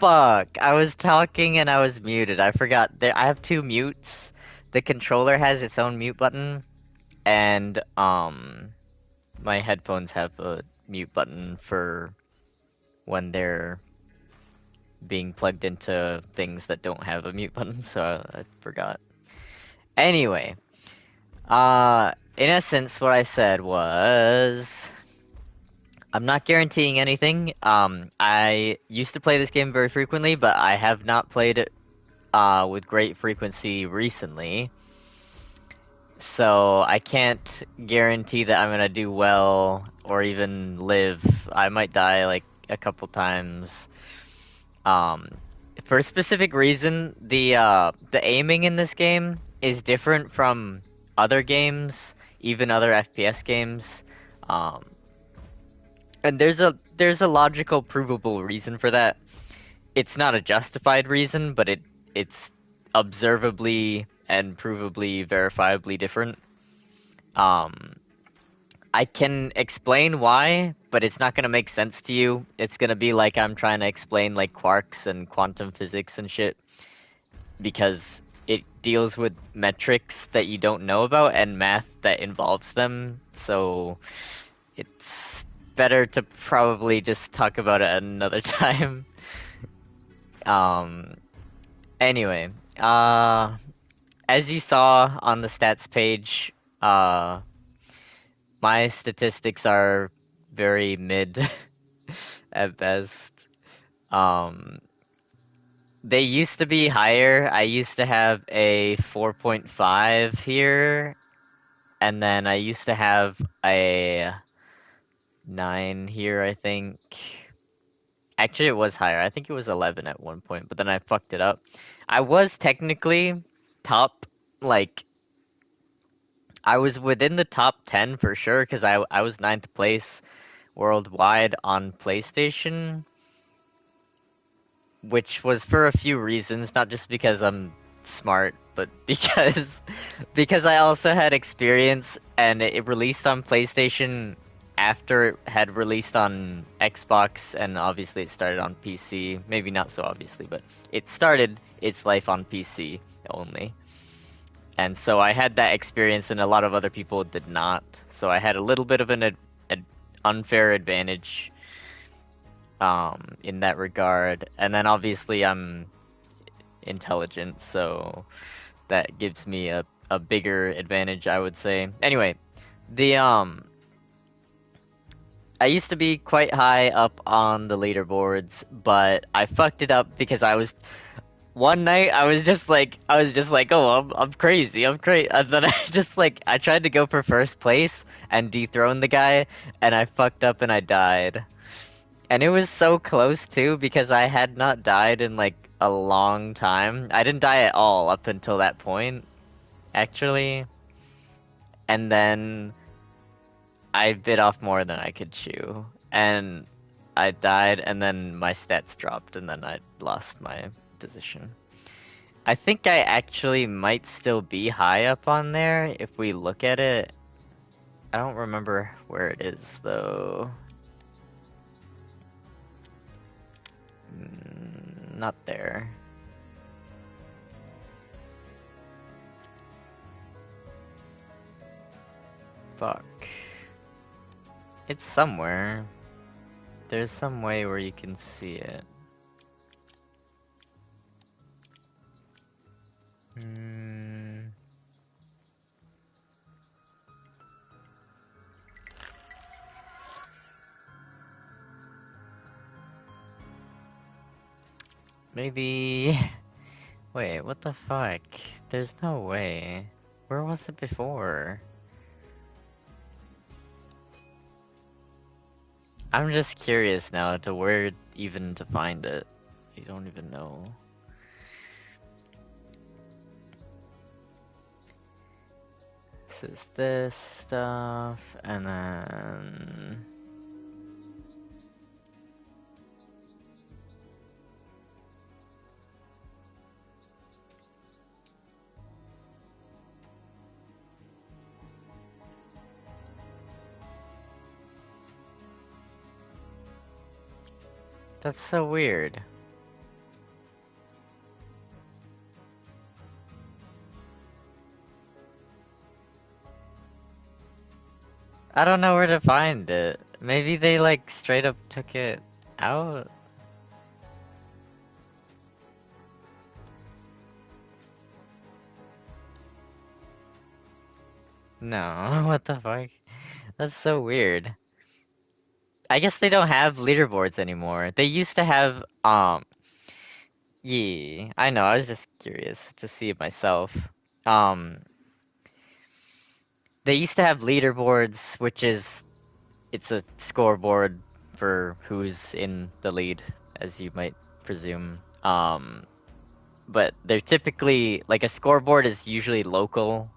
fuck! I was talking and I was muted. I forgot. I have two mutes. The controller has its own mute button, and my headphones have a mute button for when they're being plugged into things that don't have a mute button, so I forgot. Anyway, in essence, what I said was, I'm not guaranteeing anything. I used to play this game very frequently, but I have not played it with great frequency recently. So I can't guarantee that I'm gonna do well or even live. I might die like a couple times. Um, for a specific reason, the aiming in this game is different from other games, even other FPS games. Um, and there's a logical, provable reason for that. It's not a justified reason, but it's observably and provably, verifiably different. Um, I can explain why, but it's not gonna make sense to you. It's gonna be like I'm trying to explain like quarks and quantum physics and shit, because it deals with metrics that you don't know about and math that involves them. So it's better to probably just talk about it another time. Um, anyway, as you saw on the stats page, my statistics are very mid at best. Um, they used to be higher. I used to have a 4.5 here, and then I used to have a 9 here, I think. Actually, it was higher. I think it was 11 at one point, but then I fucked it up. I was technically top, like, I was within the top 10 for sure, because I was ninth place worldwide on PlayStation, which was for a few reasons, not just because I'm smart, but because I also had experience, and it released on PlayStation after it had released on Xbox, and obviously it started on PC. Maybe not so obviously, but it started its life on PC only. And so I had that experience, and a lot of other people did not. So I had a little bit of an unfair advantage in that regard. And then obviously I'm intelligent, so that gives me a bigger advantage, I would say. Anyway, the I used to be quite high up on the leaderboards, but I fucked it up because I was one night I was just like, oh, I'm crazy, I'm crazy, and then I tried to go for first place and dethrone the guy, and I fucked up and I died. And it was so close too, because I had not died in like a long time. I didn't die at all up until that point, actually. And then I bit off more than I could chew. And I died, and then my stats dropped, and then I lost my position. I think I actually might still be high up on there if we look at it. I don't remember where it is, though. Not there. Fuck. It's somewhere. There's some way where you can see it. Maybe... Wait, what the fuck? There's no way. Where was it before? I'm just curious now to where even to find it. I don't even know. This is this stuff, and then... That's so weird. I don't know where to find it. Maybe they like straight up took it out? No, what the fuck? That's so weird. I guess they don't have leaderboards anymore. They used to have, yeah, I know, I was just curious to see it myself. Um, they used to have leaderboards, which is, it's a scoreboard for who's in the lead, as you might presume. But they're typically, like a scoreboard is usually local.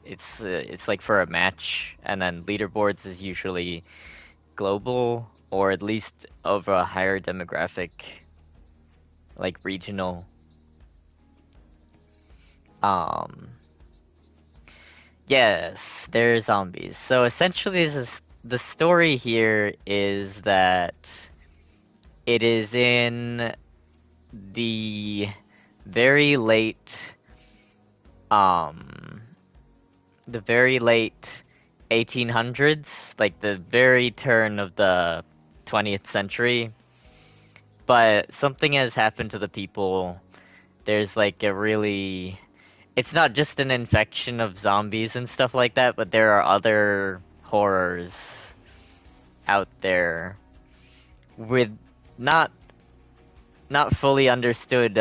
It's like for a match, and then leaderboards is usually global or at least of a higher demographic, like regional. Um, yes, they're zombies. So essentially, the story here is that it is in the very late, um, the very late 1800s, like the very turn of the 20th century. But something has happened to the people. There's like a really, it's not just an infection of zombies and stuff like that, but there are other horrors out there with not not fully understood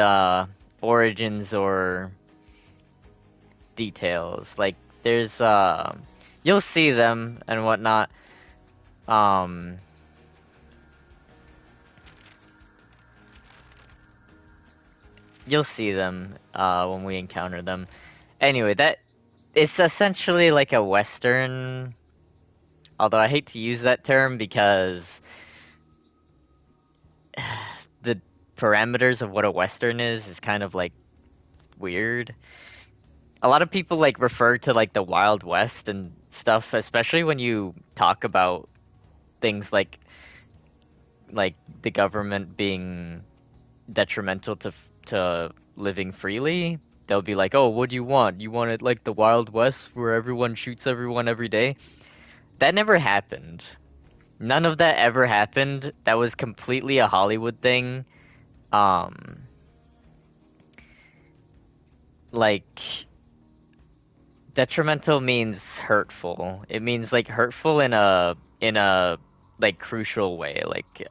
origins or details. Like there's you'll see them and whatnot. Um you'll see them when we encounter them. Anyway, that it's essentially like a western, although I hate to use that term because the parameters of what a western is kind of like weird. A lot of people like refer to like the Wild West and stuff, especially when you talk about things like the government being detrimental to living freely. They'll be like, "Oh, what do you want? You want it like the Wild West where everyone shoots everyone every day?" That never happened. None of that ever happened. That was completely a Hollywood thing. Um, like detrimental means hurtful. It means like hurtful in a like crucial way. Like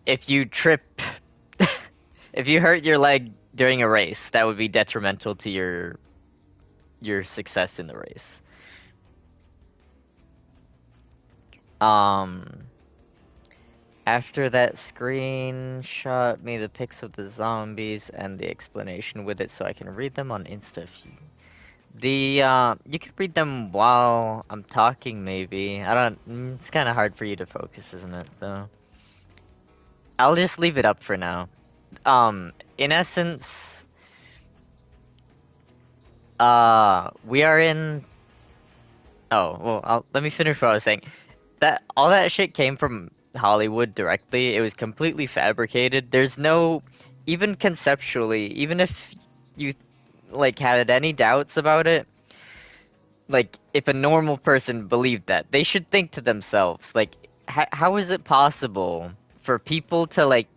if you trip if you hurt your leg during a race, that would be detrimental to your success in the race. Um After that screen shot me the pics of the zombies and the explanation with it so I can read them on InstaFeed. You can read them while I'm talking, maybe. I don't. It's kind of hard for you to focus, isn't it? Though. I'll just leave it up for now. In essence, we are in. Oh, well, let me finish what I was saying. That all that shit came from Hollywood directly. It was completely fabricated. There's no, even conceptually, even if you like had any doubts about it, like if a normal person believed that, they should think to themselves like how is it possible for people to like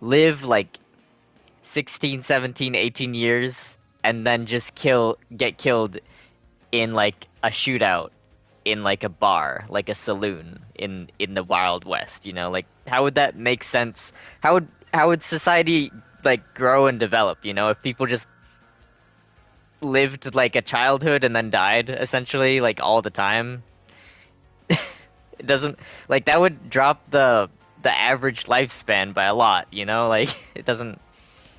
live like 16, 17, 18 years and then just get killed in like a shootout in like a bar, like a saloon in the Wild West, you know? Like how would that make sense? How would society like grow and develop, you know, if people just lived like a childhood and then died essentially like all the time? It doesn't, like that would drop the average lifespan by a lot, you know? Like it doesn't.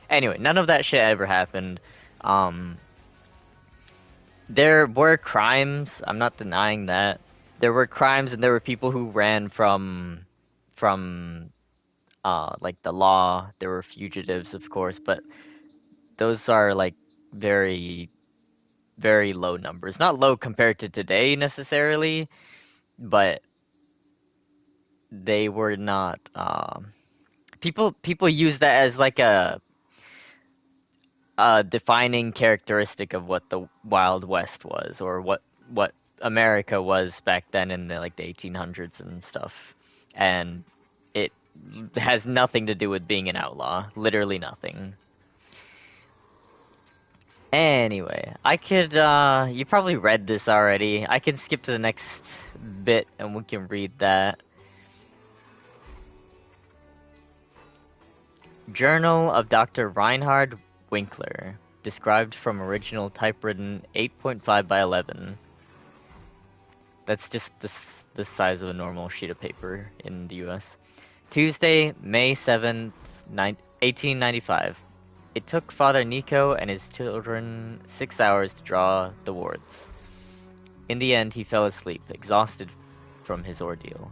Anyway, none of that shit ever happened. Um, there were crimes. I'm not denying that. There were crimes and there were people who ran from like the law. There were fugitives, of course, but those are like very very low numbers. Not low compared to today necessarily, but they were not. People use that as like a defining characteristic of what the Wild West was, or what America was back then in the like the 1800s and stuff. And it has nothing to do with being an outlaw. Literally nothing. Anyway, I could, you probably read this already. I can skip to the next bit and we can read that. Journal of Dr. Reinhard Winkler. Described from original typewritten 8.5 by 11. That's just the size of a normal sheet of paper in the US. Tuesday, May 7th, 1895. It took Father Nico and his children 6 hours to draw the wards. In the end, he fell asleep, exhausted from his ordeal.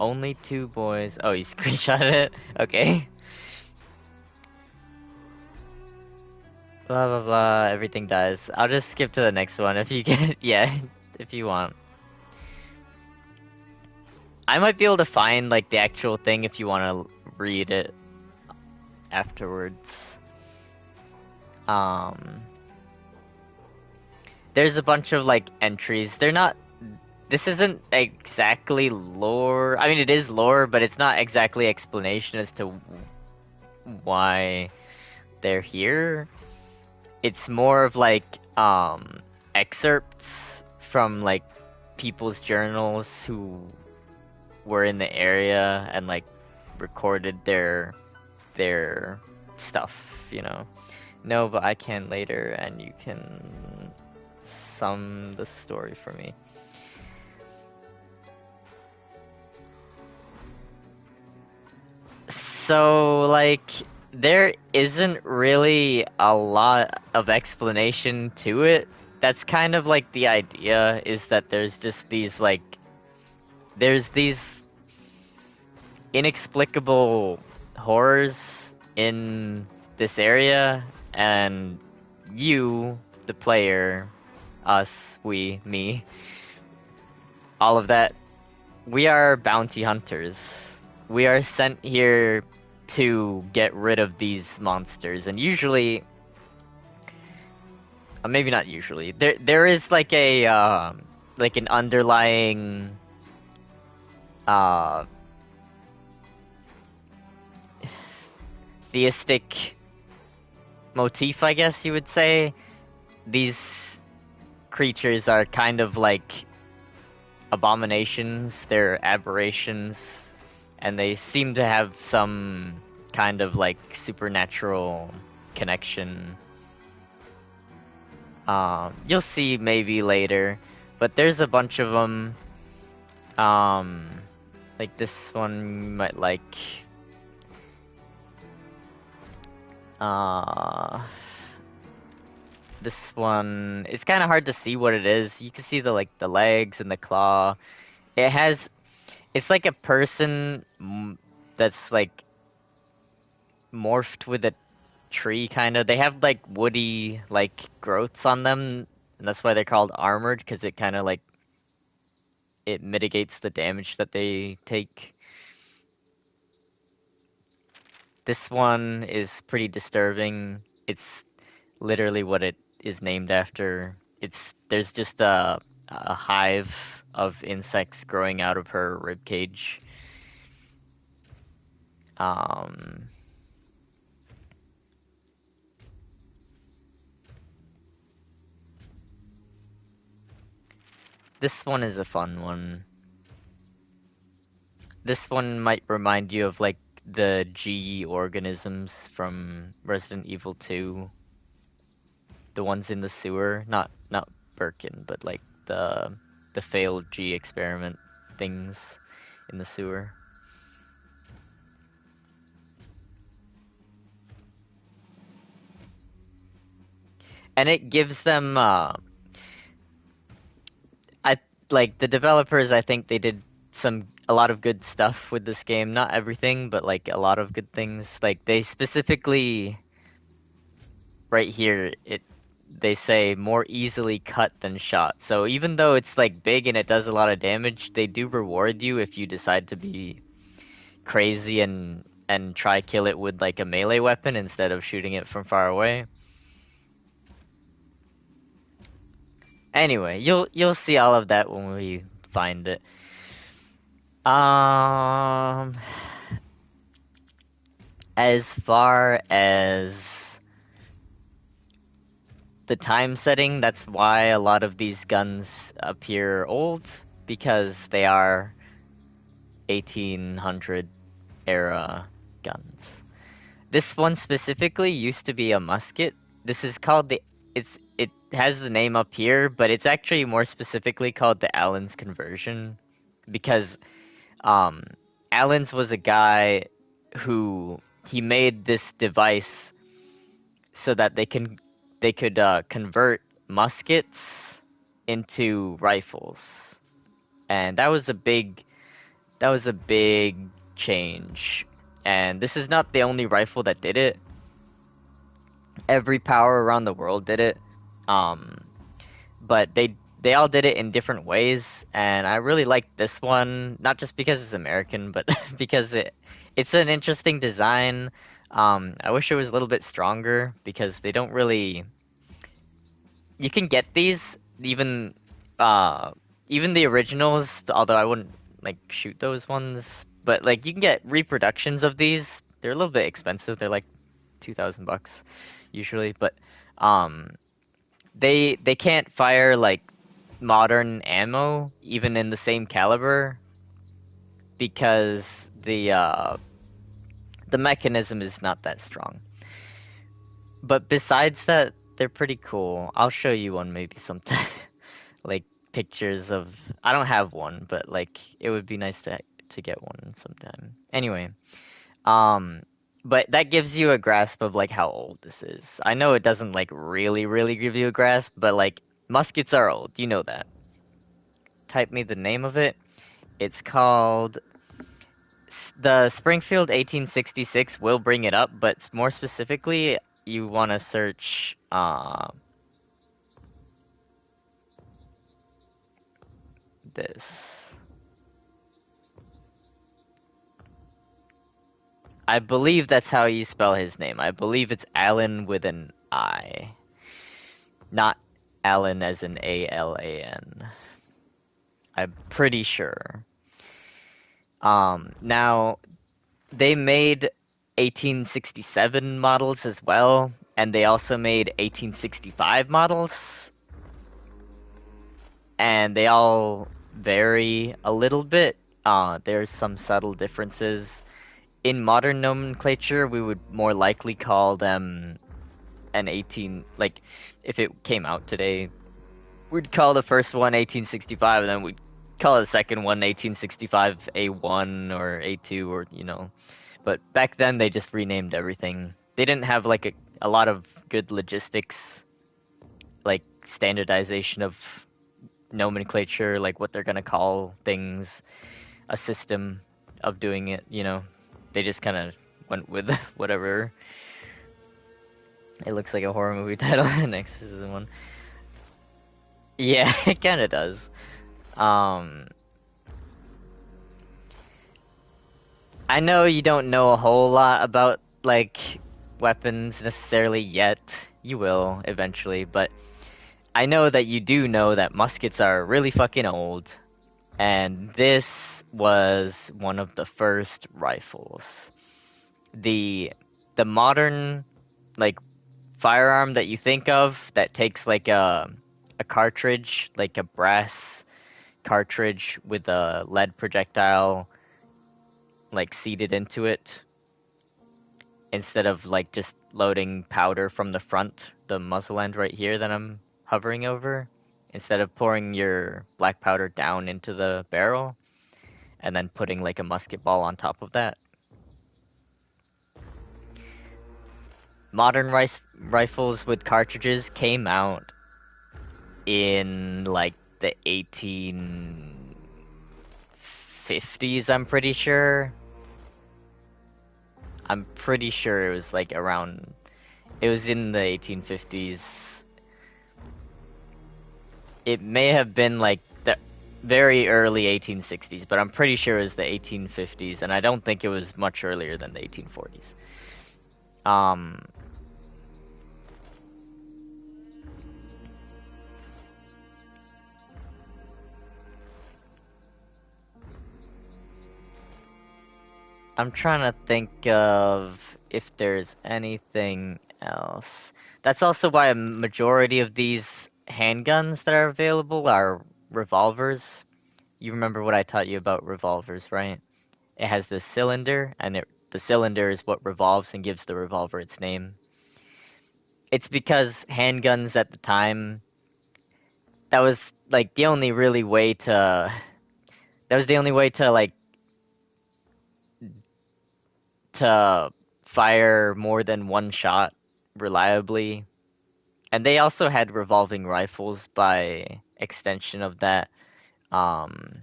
Only 2 boys... Oh, you screenshotted it? Okay. Blah, blah, blah. Everything dies. I'll just skip to the next one if you get... Yeah, if you want. I might be able to find, like, the actual thing if you want to read it afterwards. There's a bunch of, like, entries. They're not... This isn't exactly lore. I mean, it is lore, but it's not exactly explanation as to why they're here. It's more of, like, excerpts from, like, people's journals who were in the area and, like, recorded their stuff, you know. No, but I can later, and you can sum the story for me. So, like, there isn't really a lot of explanation to it. That's kind of like the idea, is that there's just these, like, there's these inexplicable horrors in this area, and you, the player, us, we, me, all of that, we are bounty hunters. We are sent here to get rid of these monsters, and usually, maybe not usually, there is like a, like an underlying, theistic motif, I guess you would say. These creatures are kind of like abominations, they're aberrations, and they seem to have some kind of like supernatural connection. You'll see maybe later, but there's a bunch of them. Like this one you might like. This one, it's kind of hard to see what it is. You can see the like the legs and the claw. It's like a person that's like morphed with a tree, kind of. They have like woody like growths on them, and that's why they're called armored, because it kind of like it mitigates the damage that they take. This one is pretty disturbing. It's literally what it is named after. There's just a hive of insects growing out of her rib cage. This one is a fun one. This one might remind you of like the GE organisms from Resident Evil 2. The ones in the sewer, not Birkin, but like the failed G experiment things in the sewer. And it gives them like the developers, I think they did a lot of good stuff with this game. Not everything, but like a lot of good things. Like they specifically right here they say more easily cut than shot. So even though it's like big and it does a lot of damage, they do reward you if you decide to be crazy and try kill it with like a melee weapon instead of shooting it from far away. Anyway, you'll see all of that when we find it. Um, as far as the time setting, that's why a lot of these guns appear old, because they are 1800 era guns. This one specifically used to be a musket. This is called it has the name up here, but it's actually more specifically called the Allen's conversion because um Allen's was a guy who he made this device so that they could convert muskets into rifles. And that was a big change. And this is not the only rifle that did it. Every power around the world did it. Um, but they all did it in different ways, and I really like this one, not just because it's American, but because it's an interesting design. I wish it was a little bit stronger because they don't really. You can get these uh even the originals, although I wouldn't like shoot those ones. But like you can get reproductions of these. They're a little bit expensive. They're like $2,000 usually, but um they can't fire like modern ammo even in the same caliber because the mechanism is not that strong. But besides that, they're pretty cool. I'll show you one maybe sometime. Like pictures of I don't have one, but like it would be nice to get one sometime. Anyway, um but that gives you a grasp of like how old this is. I know it doesn't like really give you a grasp, but like muskets are old. You know that. Type me the name of it. It's called the Springfield 1866 will bring it up, but more specifically, you want to search this. I believe that's how you spell his name. I believe it's Allen with an I, not Allen as in Alan. I'm pretty sure. Now they made 1867 models as well, and they also made 1865 models, and they all vary a little bit. There's some subtle differences. In modern nomenclature, we would more likely call them an 18, like, if it came out today, we'd call the first one 1865, and then we'd call the second one 1865 A1 or A2, or, you know. But back then, they just renamed everything. They didn't have, like, a lot of good logistics, like, standardization of nomenclature, like what they're gonna call things, a system of doing it, you know. They just kind of went with whatever. It looks like a horror movie title. Next is the one. Yeah, it kind of does. Um, I know you don't know a whole lot about like weapons necessarily yet. You will eventually, but I know that you do know that muskets are really fucking old, and this was one of the first rifles. The the modern like firearm that you think of that takes like a cartridge, like a brass cartridge with a lead projectile like seated into it instead of like just loading powder from the front, the muzzle end right here that I'm hovering over, instead of pouring your black powder down into the barrel and then putting like a musket ball on top of that. Modern rifles with cartridges came out in like the 1850s, I'm pretty sure. I'm pretty sure it was like around, it was in the 1850s. It may have been like the very early 1860s, but I'm pretty sure it was the 1850s, and I don't think it was much earlier than the 1840s. Um, I'm trying to think of if there's anything else. That's also why a majority of these handguns that are available are revolvers. You remember what I taught you about revolvers, right? It has this cylinder, and the cylinder is what revolves and gives the revolver its name. It's because handguns at the time, that was like the only really way to, that was the only way to like, to fire more than one shot reliably. And they also had revolving rifles by extension of that. Um,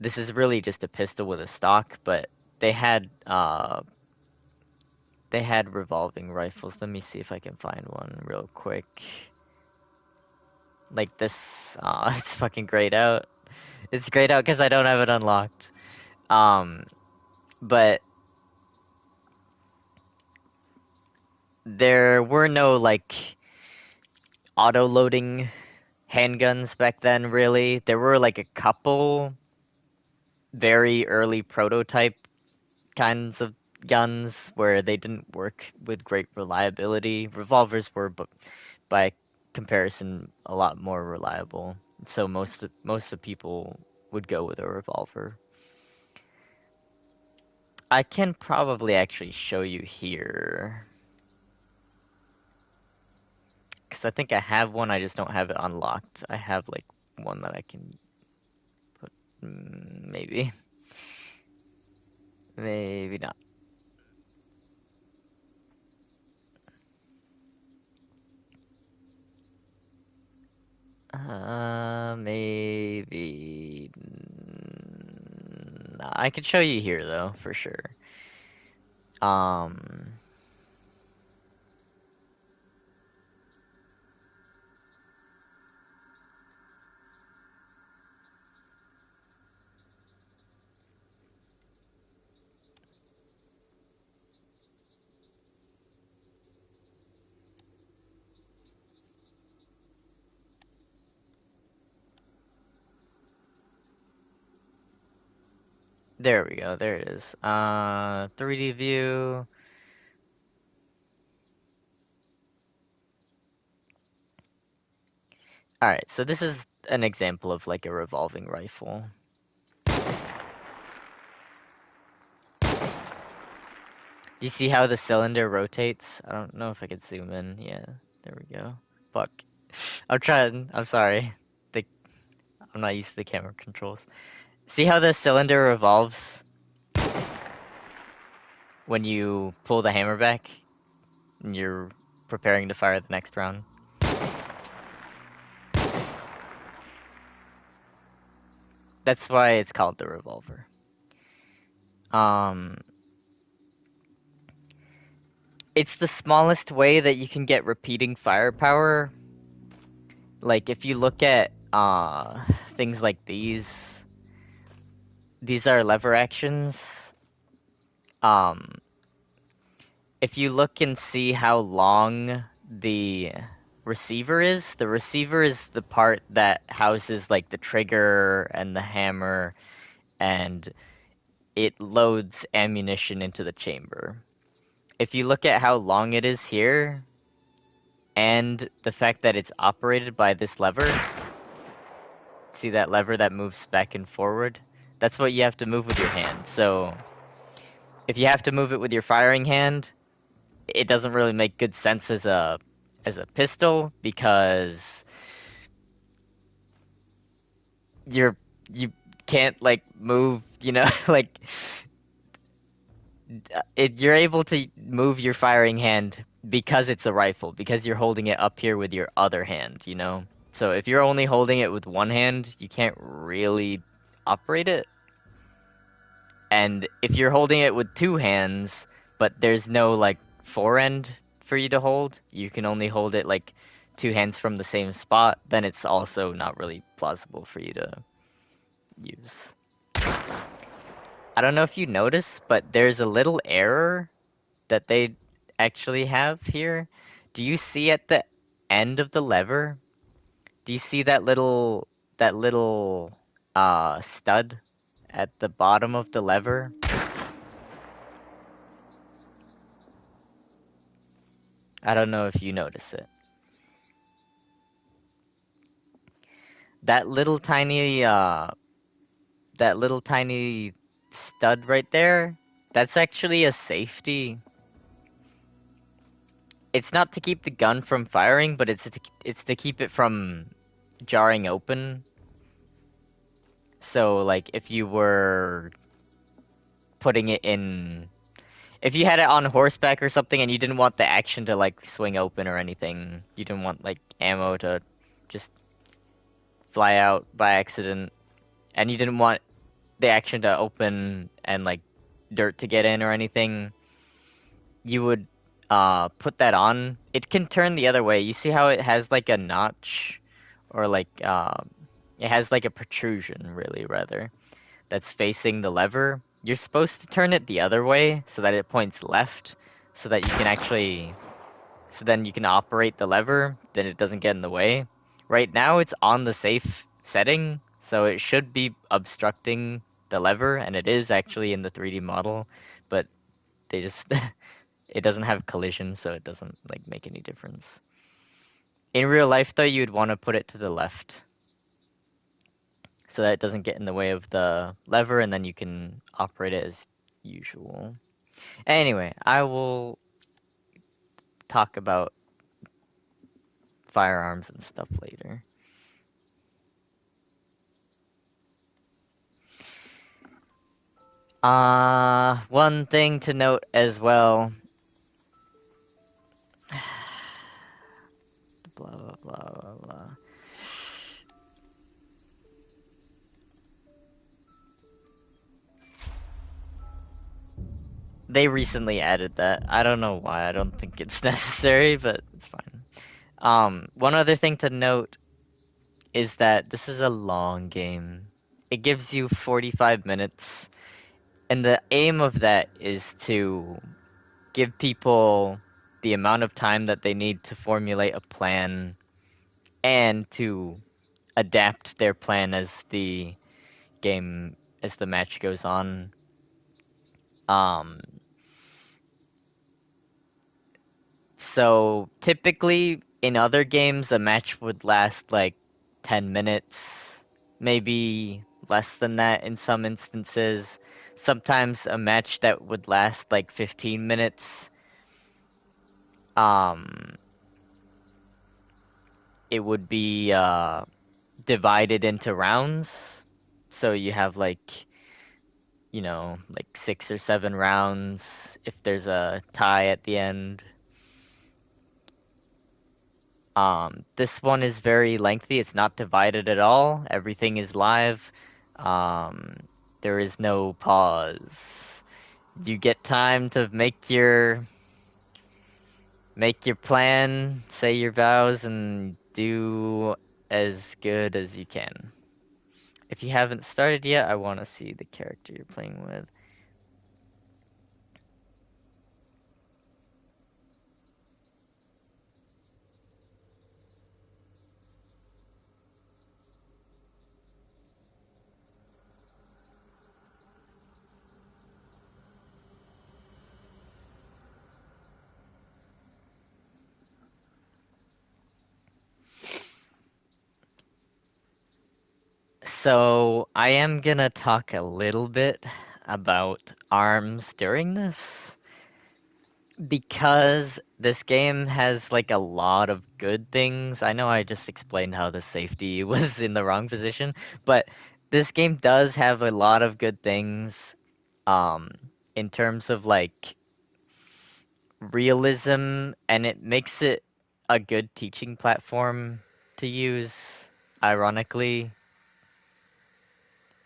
this is really just a pistol with a stock, but they had uh, they had revolving rifles. Let me see if I can find one real quick. Like this, it's fucking grayed out. It's grayed out because I don't have it unlocked. Um, but there were no like auto loading handguns back then. Really, there were like a couple very early prototype kinds of guns where they didn't work with great reliability. Revolvers were, but by comparison, a lot more reliable. So most of people would go with a revolver. I can probably actually show you here, because I think I have one. I just don't have it unlocked. I have like one that I can put. Maybe, maybe not. Maybe. Nah, I could show you here though, for sure. Um, there we go. There it is. 3D view. All right, so this is an example of like a revolving rifle. Do you see how the cylinder rotates? I don't know if I could zoom in. Yeah, there we go. Fuck. I'm trying. I'm sorry. The I'm not used to the camera controls. See how the cylinder revolves when you pull the hammer back and you're preparing to fire the next round? That's why it's called the revolver. Um, it's the smallest way that you can get repeating firepower. Like if you look at things like these are lever actions. Um, if you look and see how long the receiver is the part that houses like the trigger and the hammer, and it loads ammunition into the chamber. If you look at how long it is here, and the fact that it's operated by this lever, see that lever that moves back and forward? That's what you have to move with your hand. So if you have to move it with your firing hand, it doesn't really make good sense as a pistol, because you can't like move, like you're able to move your firing hand because it's a rifle, because you're holding it up here with your other hand. So if you're only holding it with one hand, you can't really operate it. And if you're holding it with two hands, but there's no like forend for you to hold, you can only hold it like two hands from the same spot, then it's also not really plausible for you to use. I don't know if you notice, but there's a little error that they actually have here. Do you see at the end of the lever? Do you see that little stud at the bottom of the lever. I don't know if you notice it. That little tiny stud right there, that's actually a safety. It's not to keep the gun from firing, but it's to keep it from jarring open. So like if you were putting it in, if you had it on horseback or something and you didn't want the action to like swing open or anything, you didn't want like ammo to just fly out by accident, and you didn't want the action to open and like dirt to get in or anything, you would put that on. It can turn the other way. You see how it has like a notch, or like it has like a protrusion, really, rather, that's facing the lever. You're supposed to turn it the other way so that it points left, so that you can actually, so then you can operate the lever, then it doesn't get in the way. Right now it's on the safe setting, so it should be obstructing the lever, and it is actually in the 3D model, but they just it doesn't have collision, so it doesn't like make any difference. In real life though, you'd want to put it to the left so that it doesn't get in the way of the lever, and then you can operate it as usual. Anyway, I will talk about firearms and stuff later. One thing to note as well. Blah, blah, blah, blah, blah. They recently added that. I don't know why. I don't think it's necessary, but it's fine. One other thing to note is that this is a long game. It gives you 45 minutes, and the aim of that is to give people the amount of time that they need to formulate a plan and to adapt their plan as the match goes on. So typically in other games, a match would last like 10 minutes, maybe less than that in some instances. Sometimes a match that would last like 15 minutes, it would be divided into rounds. So you have like, like 6 or 7 rounds if there's a tie at the end. This one is very lengthy. It's not divided at all. Everything is live. There is no pause. You get time to make your plan, say your vows, and do as good as you can. If you haven't started yet, I want to see the character you're playing with. So, I am gonna talk a little bit about arms during this, because this game has like a lot of good things. I know I just explained how the safety was in the wrong position, but this game does have a lot of good things, um, in terms of like realism, and it makes it a good teaching platform to use, ironically.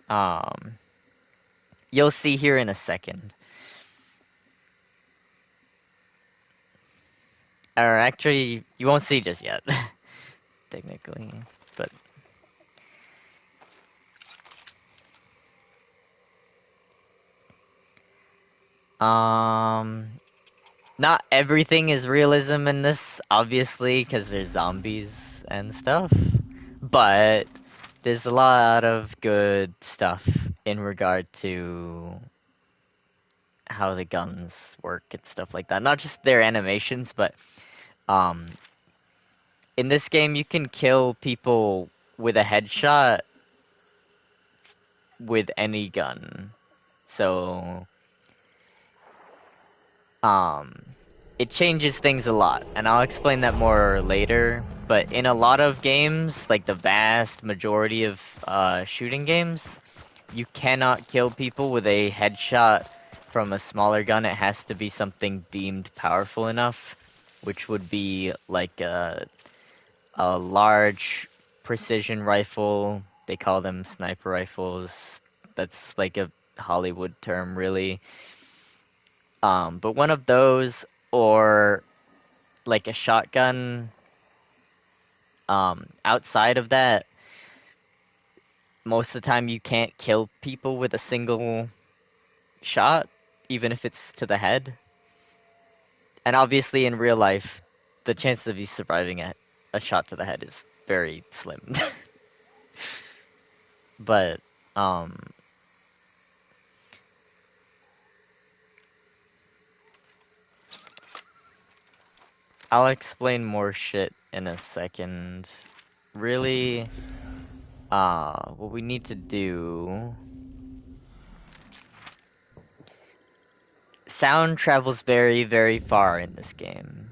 Um, you'll see here in a second. Or actually, you won't see just yet, technically, but not everything is realism in this, obviously, because there's zombies and stuff, but There's a lot of good stuff in regard to how the guns work and stuff like that. Not just their animations, but um, in this game you can kill people with a headshot with any gun. So um, it changes things a lot, and I'll explain that more later. But in a lot of games, like the vast majority of shooting games, you cannot kill people with a headshot from a smaller gun. It has to be something deemed powerful enough, which would be like a large precision rifle. They call them sniper rifles. That's like a Hollywood term, really. But one of those, or like a shotgun. Outside of that, most of the time you can't kill people with a single shot, even if it's to the head. And obviously, in real life, the chances of you surviving a shot to the head is very slim. But um, I'll explain more shit in a second. Really, what we need to do. Sound travels very, very far in this game,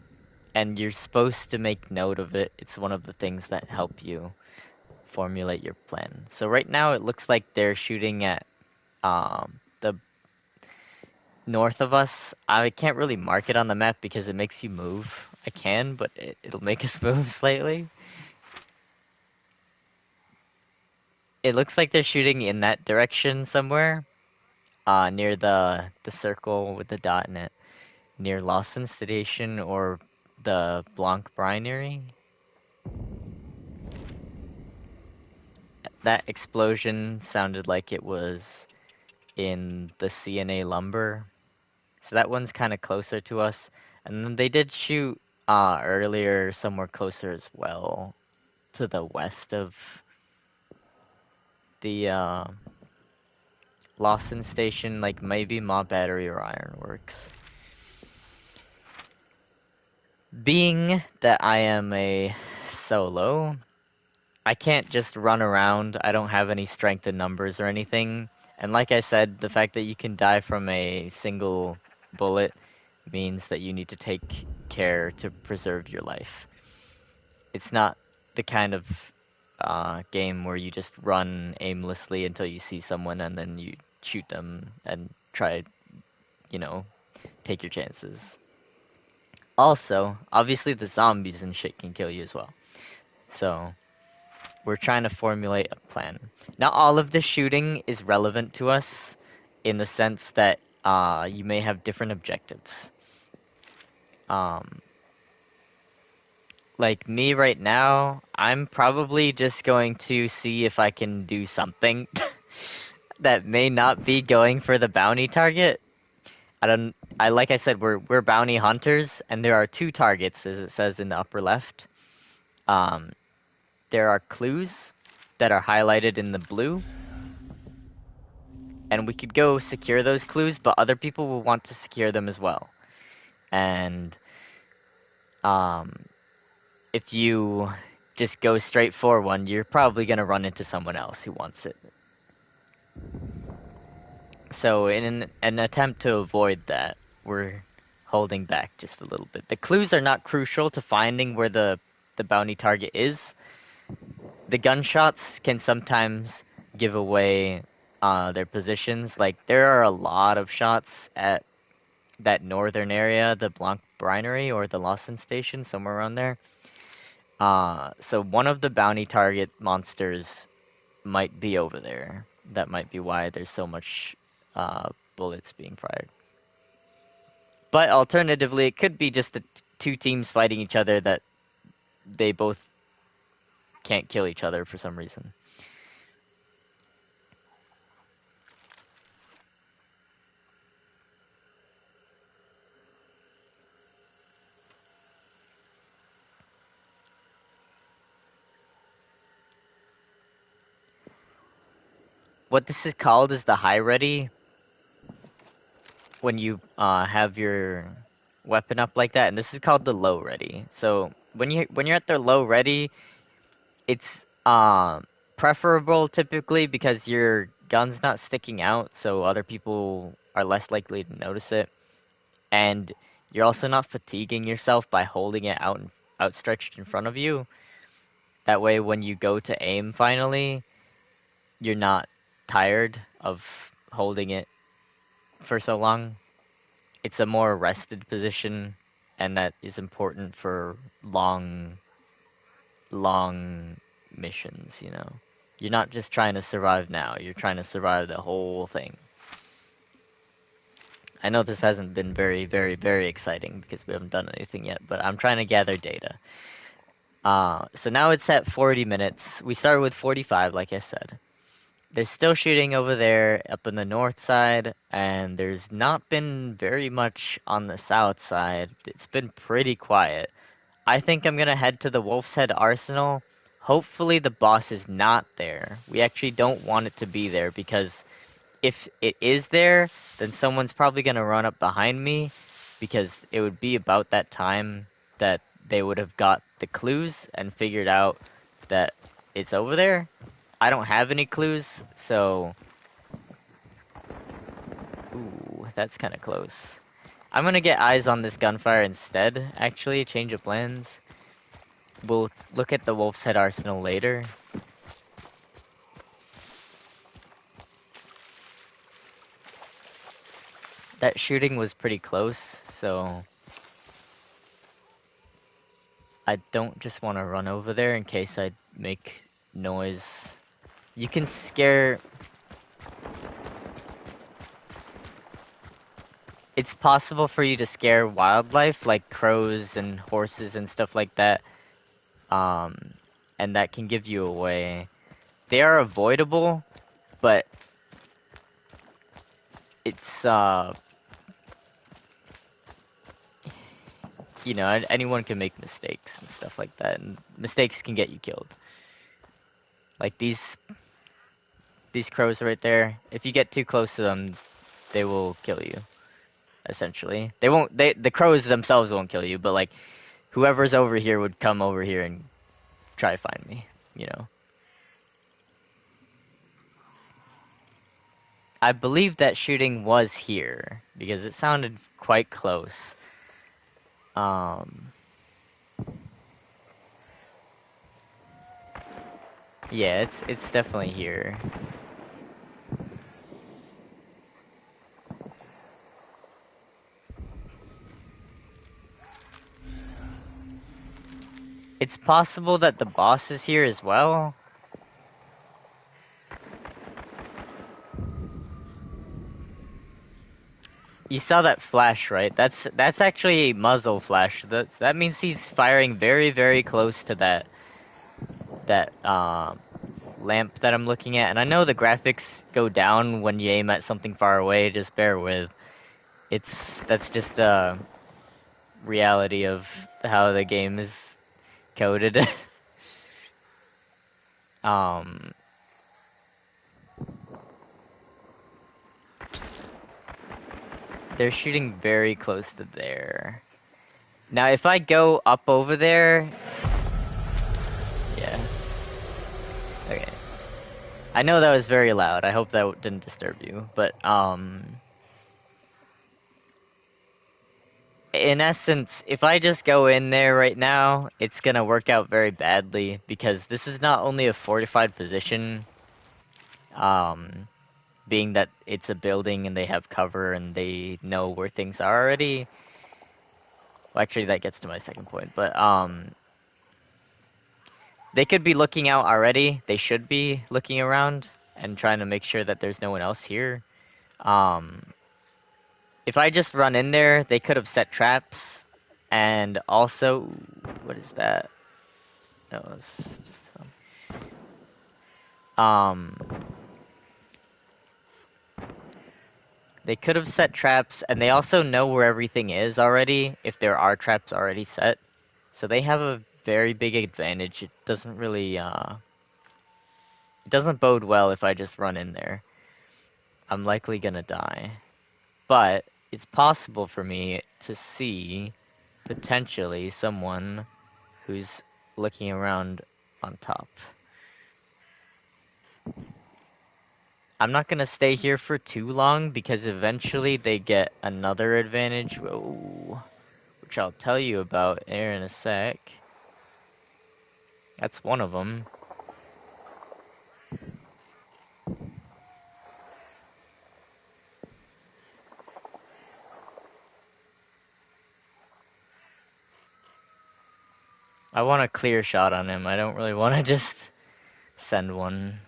and you're supposed to make note of it. It's one of the things that help you formulate your plan. So right now it looks like they're shooting at the north of us. I can't really mark it on the map because it makes you move. I can, but it'll make us move slightly. It looks like they're shooting in that direction somewhere, near the circle with the dot in it, near Lawson Station or the Blanc Brinery. That explosion sounded like it was in the CNA Lumber. So that one's kind of closer to us. And then they did shoot earlier somewhere closer as well, to the west of the Lawson Station, like maybe Ma Battery or Ironworks. Being that I am a solo, I can't just run around. I don't have any strength in numbers or anything. And like I said, the fact that you can die from a single bullet means that you need to take care to preserve your life. It's not the kind of game where you just run aimlessly until you see someone and then you shoot them and try, you know, take your chances. Also, obviously the zombies and shit can kill you as well. So, we're trying to formulate a plan. Not all of the shooting is relevant to us in the sense that you may have different objectives. Um, like me right now, I'm probably just going to see if I can do something that may not be going for the bounty target. Like I said, we're bounty hunters, and there are two targets, as it says in the upper left. Um, there are clues that are highlighted in the blue, and we could go secure those clues, but other people will want to secure them as well. And um, if you just go straight for one, you're probably gonna run into someone else who wants it. So in an attempt to avoid that, we're holding back just a little bit. The clues are not crucial to finding where the bounty target is. The gunshots can sometimes give away their positions. Like there are a lot of shots at that northern area, the Blanc Brinery or the Lawson Station, somewhere around there. So one of the bounty target monsters might be over there. That might be why there's so much bullets being fired. But alternatively, it could be just two teams fighting each other that they both can't kill each other for some reason. what this is called is the high ready. When you have your weapon up like that, and this is called the low ready. So when you're at the low ready, it's preferable typically because your gun's not sticking out, so other people are less likely to notice it, and you're also not fatiguing yourself by holding it outstretched in front of you. That way, when you go to aim finally, you're not tired of holding it for so long. It's a more rested position, and that is important for long missions, you know. You're not just trying to survive now, you're trying to survive the whole thing. I know this hasn't been very, very, very exciting because we haven't done anything yet, but I'm trying to gather data. So now it's at 40 minutes. We started with 45, like I said. There's still shooting over there up in the north side, and there's not been very much on the south side. It's been pretty quiet. I think I'm gonna head to the Wolf's Head Arsenal. Hopefully the boss is not there. We actually don't want it to be there because if it is there, then someone's probably gonna run up behind me because it would be about that time that they would have got the clues and figured out that it's over there. I don't have any clues, so... Ooh, that's kind of close. I'm gonna get eyes on this gunfire instead, actually, change of plans. We'll look at the Wolf's Head Arsenal later. That shooting was pretty close, so... I don't just want to run over there in case I make noise. You can scare... It's possible for you to scare wildlife, like crows and horses and stuff like that. And that can give you away. They are avoidable, but it's, you know, anyone can make mistakes and stuff like that, and mistakes can get you killed. Like these crows right there, if you get too close to them, they will kill you, essentially. The crows themselves won't kill you, but like, whoever's over here would come over here and try to find me, you know. I believe that shooting was here, because it sounded quite close. Yeah, it's definitely here. It's possible that the boss is here as well. You saw that flash, right? That's actually a muzzle flash. That means he's firing very, very close to that lamp that I'm looking at. And I know the graphics go down when you aim at something far away. Just bear with. That's just a reality of how the game is coded. um, they're shooting very close to there. Now, if I go up over there, yeah. Okay. I know that was very loud. I hope that didn't disturb you, but in essence, if I just go in there right now, it's gonna work out very badly because this is not only a fortified position, um, being that it's a building and they have cover and they know where things are already. Well, actually, that gets to my second point, but they could be looking out already. They should be looking around and trying to make sure that there's no one else here. If I just run in there, they could have set traps, and also, what is that? No, it's just they could have set traps, and they also know where everything is already, if there are traps already set. So they have a very big advantage. It doesn't really, It doesn't bode well if I just run in there. I'm likely gonna die. But it's possible for me to see potentially someone who's looking around on top. I'm not gonna stay here for too long because eventually they get another advantage, whoa, which I'll tell you about here in a sec. That's one of them. I want a clear shot on him. I don't really want to just send one.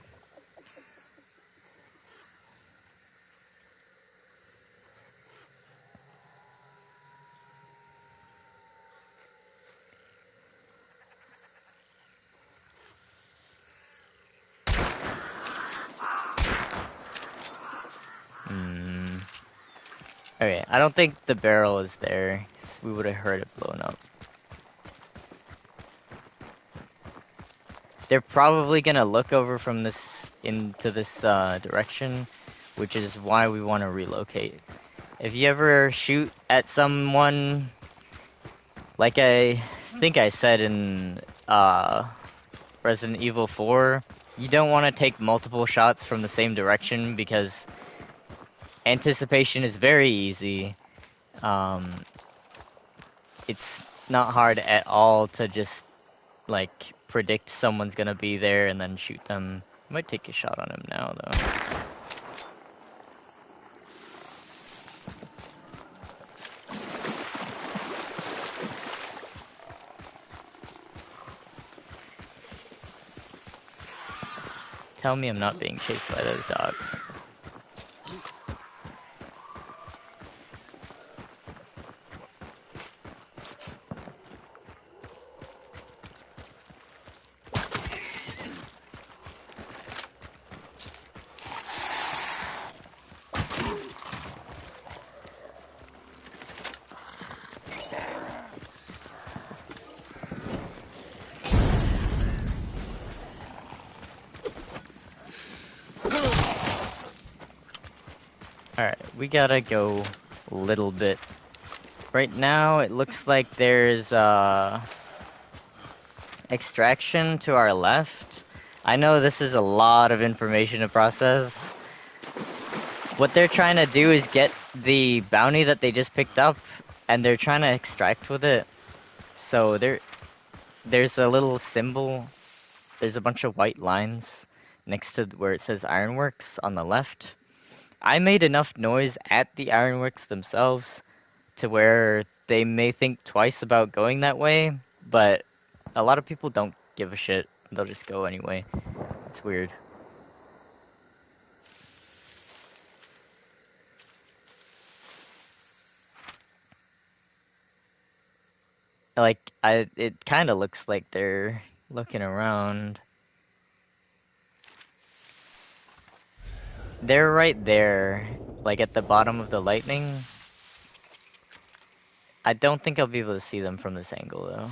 Okay, I don't think the barrel is there. We would have heard it blown up. They're probably gonna look over from this into this direction, which is why we want to relocate. If you ever shoot at someone, like I think I said in Resident Evil 4, you don't want to take multiple shots from the same direction because anticipation is very easy. It's not hard at all to just like predict someone's gonna be there and then shoot them. I might take a shot on him now though. Tell me I'm not being chased by those dogs. Alright, we gotta go a little bit. Right now, it looks like there's extraction to our left. I know this is a lot of information to process. What they're trying to do is get the bounty that they just picked up, and they're trying to extract with it. So there's a little symbol. There's a bunch of white lines next to where it says Ironworks on the left. I made enough noise at the Ironworks themselves to where they may think twice about going that way, but a lot of people don't give a shit. They'll just go anyway. It's weird. Like, it kind of looks like they're looking around. They're right there, like at the bottom of the lightning. I don't think I'll be able to see them from this angle, though.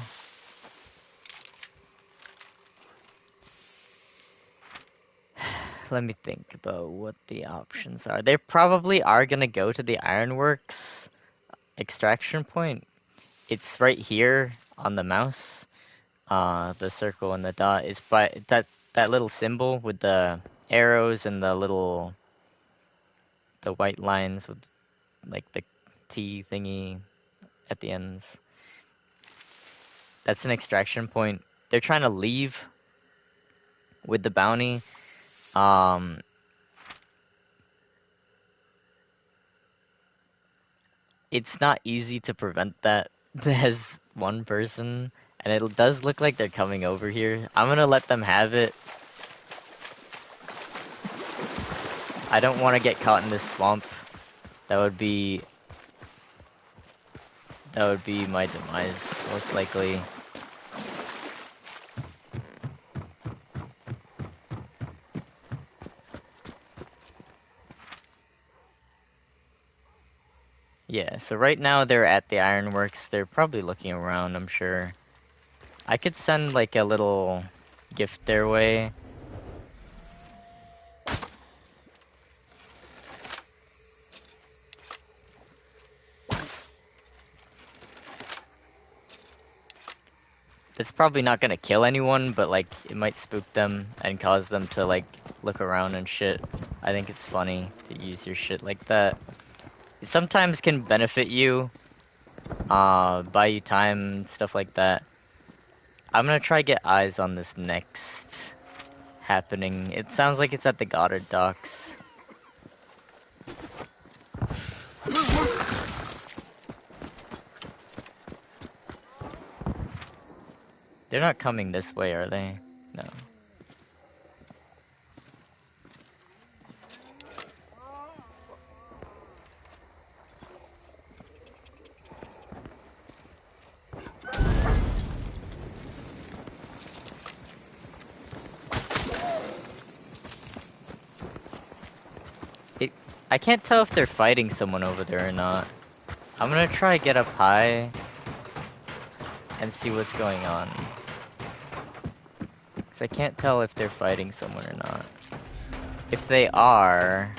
Let me think about what the options are. They probably are gonna go to the Ironworks extraction point. It's right here on the mouse. The circle and the dot is by that little symbol with the arrows and the white lines with like the T thingy at the ends. That's an extraction point. They're trying to leave with the bounty. It's not easy to prevent that as one person, and it does look like they're coming over here. I'm gonna let them have it. I don't want to get caught in this swamp. That would be my demise, most likely. Yeah, so right now they're at the Ironworks. They're probably looking around, I'm sure. I could send like a little gift their way. It's probably not gonna kill anyone, but like it might spook them and cause them to like look around and shit. I think it's funny to use your shit like that. It sometimes can benefit you, buy you time, stuff like that. I'm gonna try get eyes on this next happening. It sounds like it's at the Goddard docks. They're not coming this way, are they? No. I can't tell if they're fighting someone over there or not. I'm gonna try get up high and see what's going on. 'Cause I can't tell if they're fighting someone or not. If they are...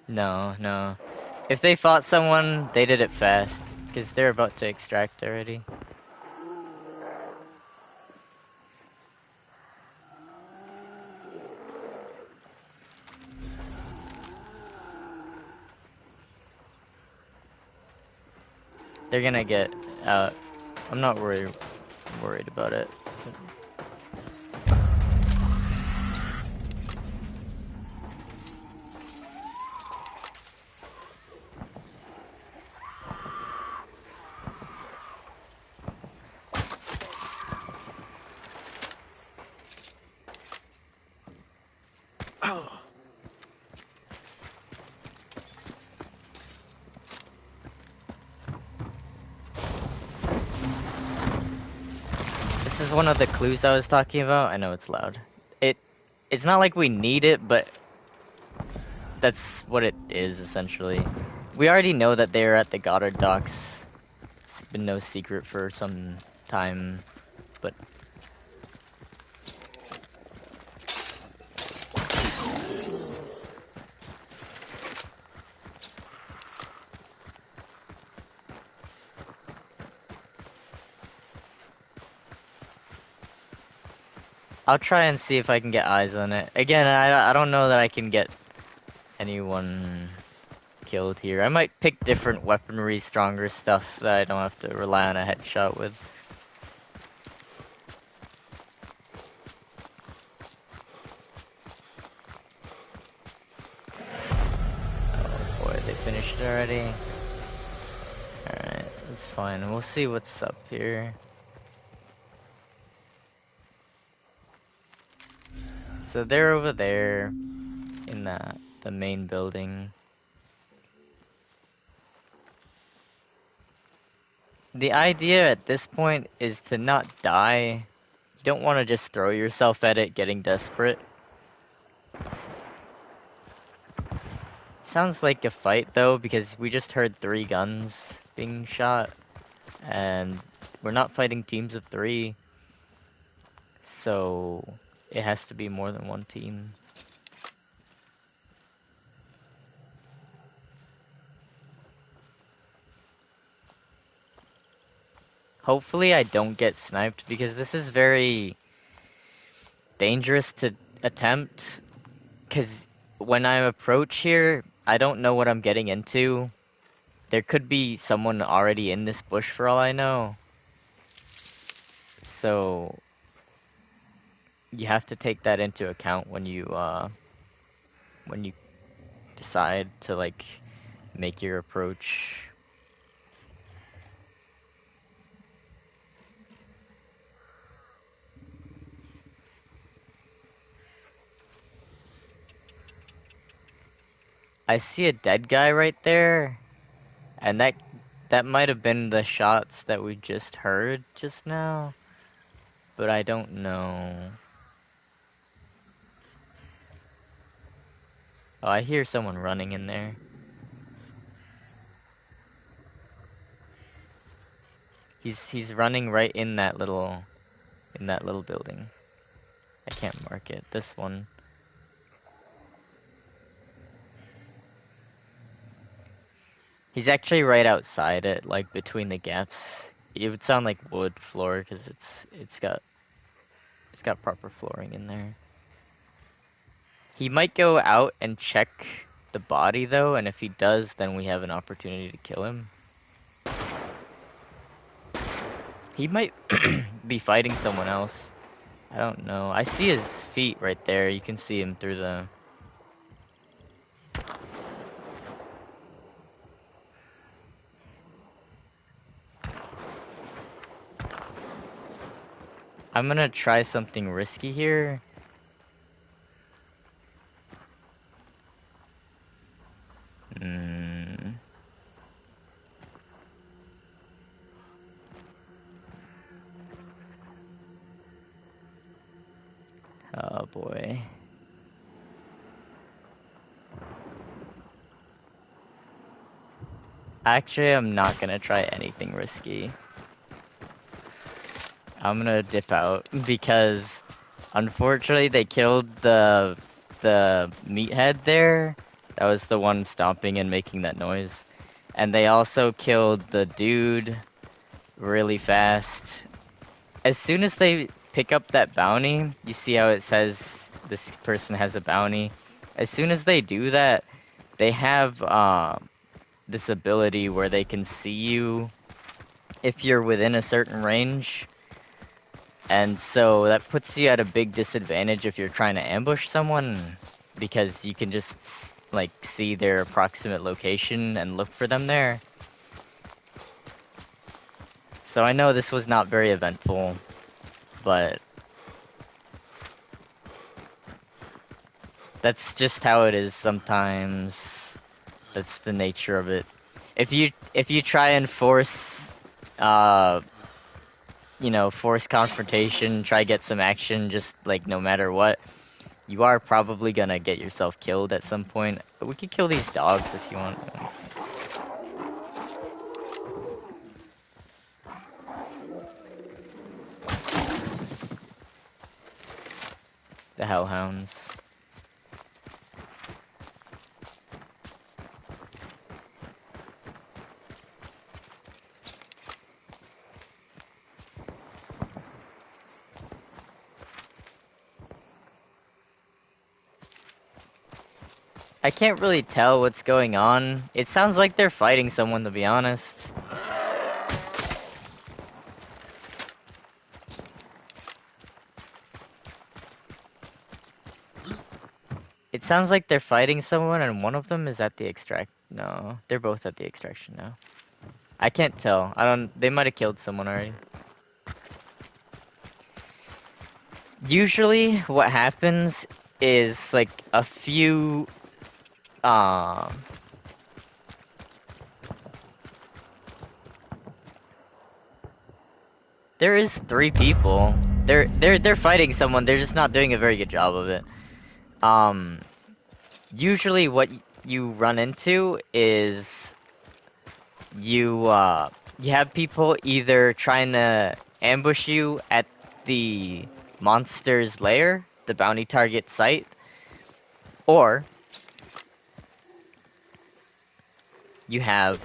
No, no. If they fought someone, they did it fast. Because they're about to extract already. They're gonna get out. I'm not worried about it. This is one of the clues I was talking about. I know it's loud. It's not like we need it, but that's what it is, essentially. We already know that they're at the Goddard docks. It's been no secret for some time, but... I'll try and see if I can get eyes on it. Again, I don't know that I can get anyone killed here. I might pick different weaponry, stronger stuff that I don't have to rely on a headshot with. Oh boy, they finished already. Alright, that's fine. We'll see what's up here. So they're over there in the main building. The idea at this point is to not die. You don't want to just throw yourself at it getting desperate. Sounds like a fight though, because we just heard 3 guns being shot. And we're not fighting teams of 3. So it has to be more than one team. Hopefully I don't get sniped, because this is very dangerous to attempt. Because when I approach here, I don't know what I'm getting into. There could be someone already in this bush for all I know. So you have to take that into account when you decide to like make your approach. I see a dead guy right there, and that might have been the shots that we just heard just now, but I don't know. Oh, I hear someone running in there. He's running right in that little building. I can't mark it. This one. He's actually right outside it, like between the gaps. It would sound like wood floor because it's got proper flooring in there. He might go out and check the body though, and if he does, then we have an opportunity to kill him. He might be fighting someone else. I don't know. I see his feet right there. You can see him through the... I'm gonna try something risky here. Oh boy. Actually, I'm not gonna try anything risky. I'm gonna dip out because unfortunately they killed the meathead there. That was the one stomping and making that noise. And they also killed the dude really fast. As soon as they pick up that bounty, you see how it says this person has a bounty. As soon as they do that, they have this ability where they can see you if you're within a certain range. And so that puts you at a big disadvantage if you're trying to ambush someone, because you can just like see their approximate location and look for them there. So I know this was not very eventful, but that's just how it is sometimes. That's the nature of it. If you try and force force confrontation, try get some action, just like no matter what, you are probably gonna get yourself killed at some point. But we could kill these dogs if you want. The hellhounds. I can't really tell what's going on. It sounds like they're fighting someone, to be honest. It sounds like they're fighting someone, and one of them is at the extract. No, they're both at the extraction now. I can't tell. They might have killed someone already. Usually, what happens is like a few. There is 3 people. They're fighting someone. They're just not doing a very good job of it. Usually what you run into is you have people either trying to ambush you at the monster's lair, the bounty target site, or you have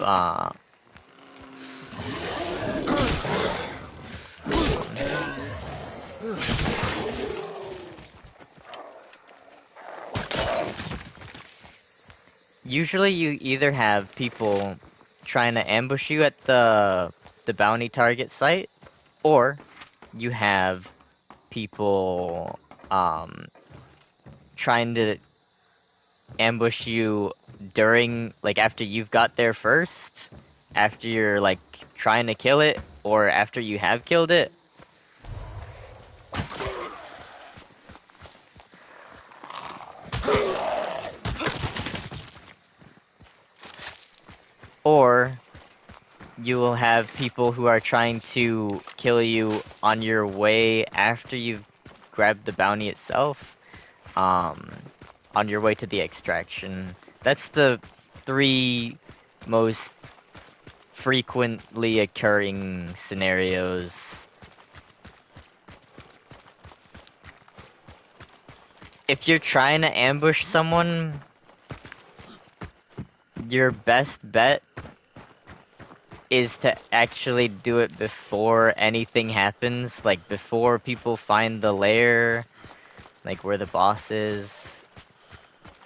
usually you either have people trying to ambush you at the bounty target site, or you have people trying to ambush you during, like, after you've got there first, after you're like trying to kill it, or after you have killed it. Or you will have people who are trying to kill you on your way after you've grabbed the bounty itself, on your way to the extraction. That's the 3 most frequently occurring scenarios. if you're trying to ambush someone, your best bet is to actually do it before anything happens, like before people find the lair, like where the boss is,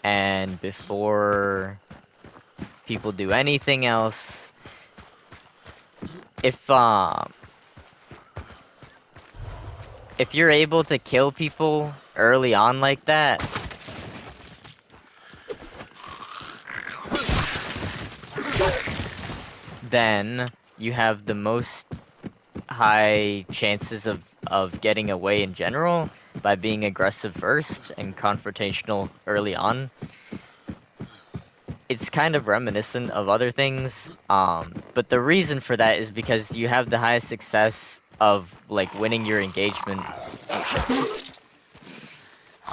and before people do anything else. If if you're able to kill people early on like that, then you have the most high chances of getting away in general by being aggressive first and confrontational early on. It's kind of reminiscent of other things, but the reason for that is because you have the highest success of like winning your engagement. Oh shit!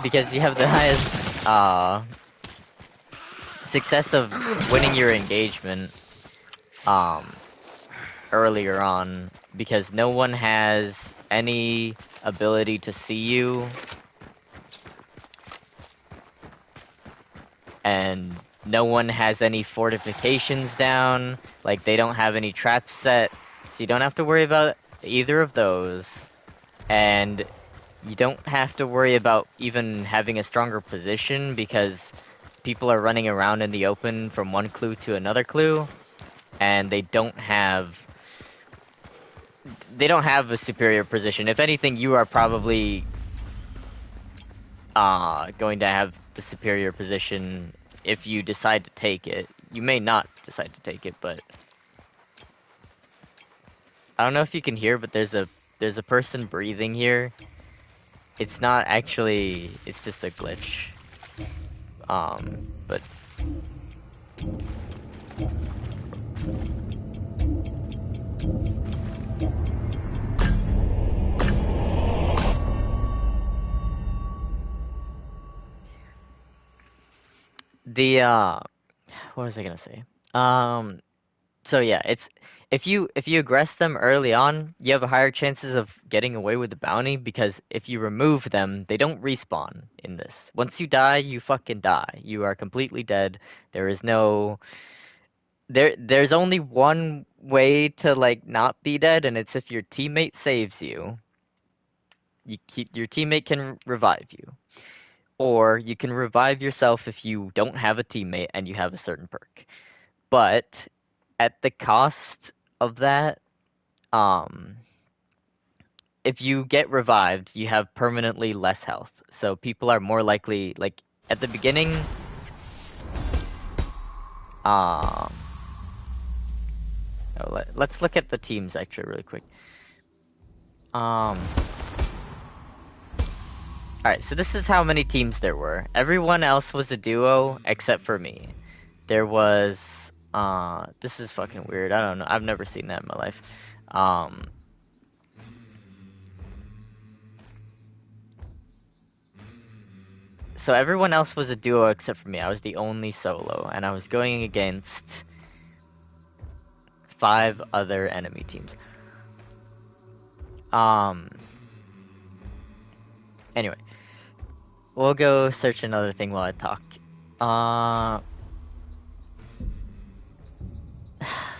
Because you have the highest success of winning your engagement earlier on, because no one has any ability to see you, and no one has any fortifications down, like they don't have any traps set, so you don't have to worry about either of those, and you don't have to worry about even having a stronger position because people are running around in the open from one clue to another clue, and they don't have a superior position. If anything, you are probably going to have the superior position if you decide to take it. You may not decide to take it, but I don't know if you can hear, but there's a person breathing here. It's not actually, it's just a glitch. But the what was I gonna say? So yeah, it's if you aggress them early on, you have a higher chances of getting away with the bounty, because if you remove them, they don't respawn in this. Once you die, you fucking die. You are completely dead. There is no there's only one way to like not be dead, and it's if your teammate saves you. Your teammate can revive you. Or you can revive yourself if you don't have a teammate and you have a certain perk. But at the cost of that, um, if you get revived, you have permanently less health. So people are more likely, like at the beginning, um, let's look at the teams actually really quick. Alright, so this is how many teams there were. Everyone else was a duo except for me. There was, this is fucking weird. I don't know. I've never seen that in my life. So everyone else was a duo except for me. I was the only solo, and I was going against 5 other enemy teams. Anyway, we'll go search another thing while I talk.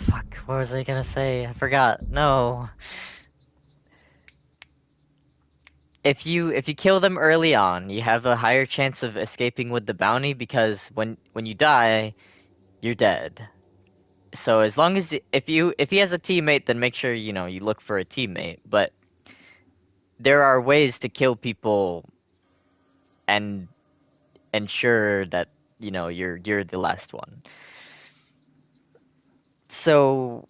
Fuck, what was I gonna say? I forgot. No. If you kill them early on, you have a higher chance of escaping with the bounty, because when you die, you're dead. So as long as if he has a teammate, then make sure you look for a teammate. But there are ways to kill people and ensure that you're the last one. So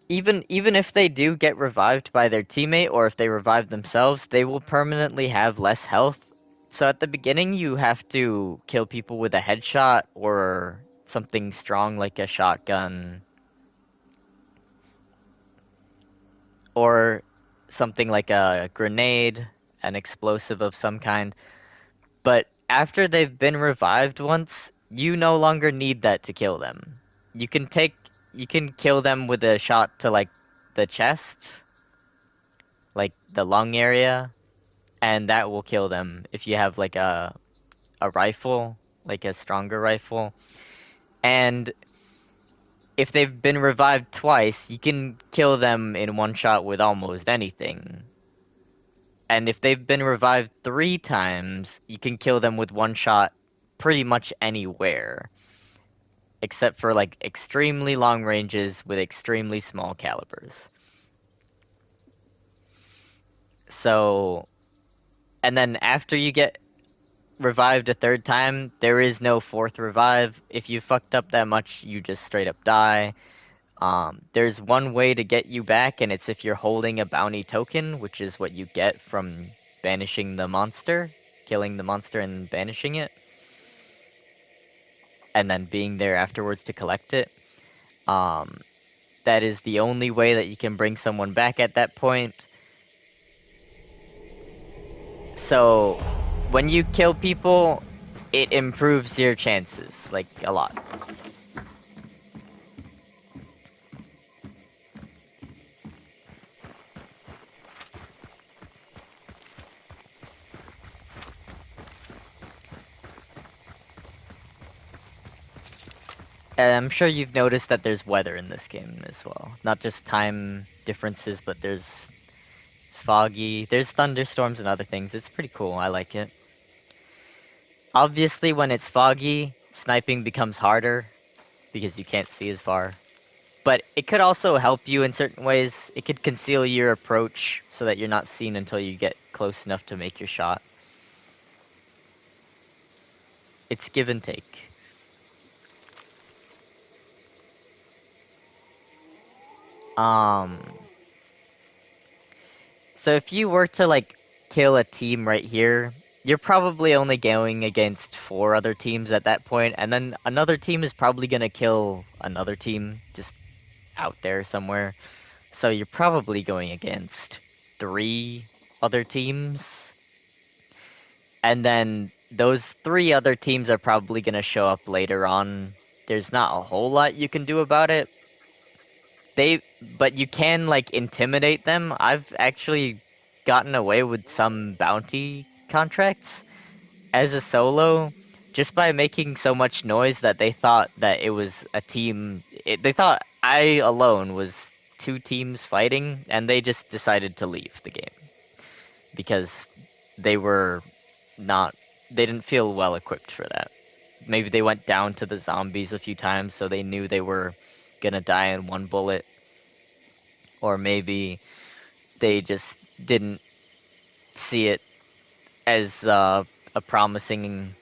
even if they do get revived by their teammate, or if they revive themselves, they will permanently have less health. So at the beginning, you have to kill people with a headshot or something strong like a shotgun, or something like a grenade, an explosive of some kind. But after they've been revived once, you no longer need that to kill them. You can kill them with a shot to like the chest, like the lung area, and that will kill them if you have like a rifle, like a stronger rifle. And if they've been revived twice, you can kill them in one shot with almost anything. And if they've been revived 3 times, you can kill them with one shot pretty much anywhere, except for like extremely long ranges with extremely small calibers. So, and then after you get revived a third time, there is no fourth revive. If you fucked up that much, you just straight up die. There's one way to get you back, and it's if you're holding a bounty token, which is what you get from banishing the monster, killing the monster and banishing it, and then being there afterwards to collect it. Um, that is the only way that you can bring someone back at that point. So, when you kill people, it improves your chances, like, a lot. And I'm sure you've noticed that there's weather in this game as well. Not just time differences, but it's foggy. There's thunderstorms and other things. It's pretty cool. I like it. Obviously, when it's foggy, sniping becomes harder because you can't see as far. But it could also help you in certain ways. It could conceal your approach so that you're not seen until you get close enough to make your shot. It's give and take. Um, so if you were to like kill a team right here, you're probably only going against 4 other teams at that point, and then another team is probably gonna kill another team just out there somewhere. So you're probably going against 3 other teams, and then those 3 other teams are probably gonna show up later on. There's not a whole lot you can do about it. But you can like intimidate them. I've actually gotten away with some bounty contracts as a solo just by making so much noise that they thought that it was a team. They thought I alone was 2 teams fighting, and they just decided to leave the game because they were not. They didn't feel well equipped for that. Maybe they went down to the zombies a few times, so they knew they were gonna die in one bullet, or maybe they just didn't see it as a promising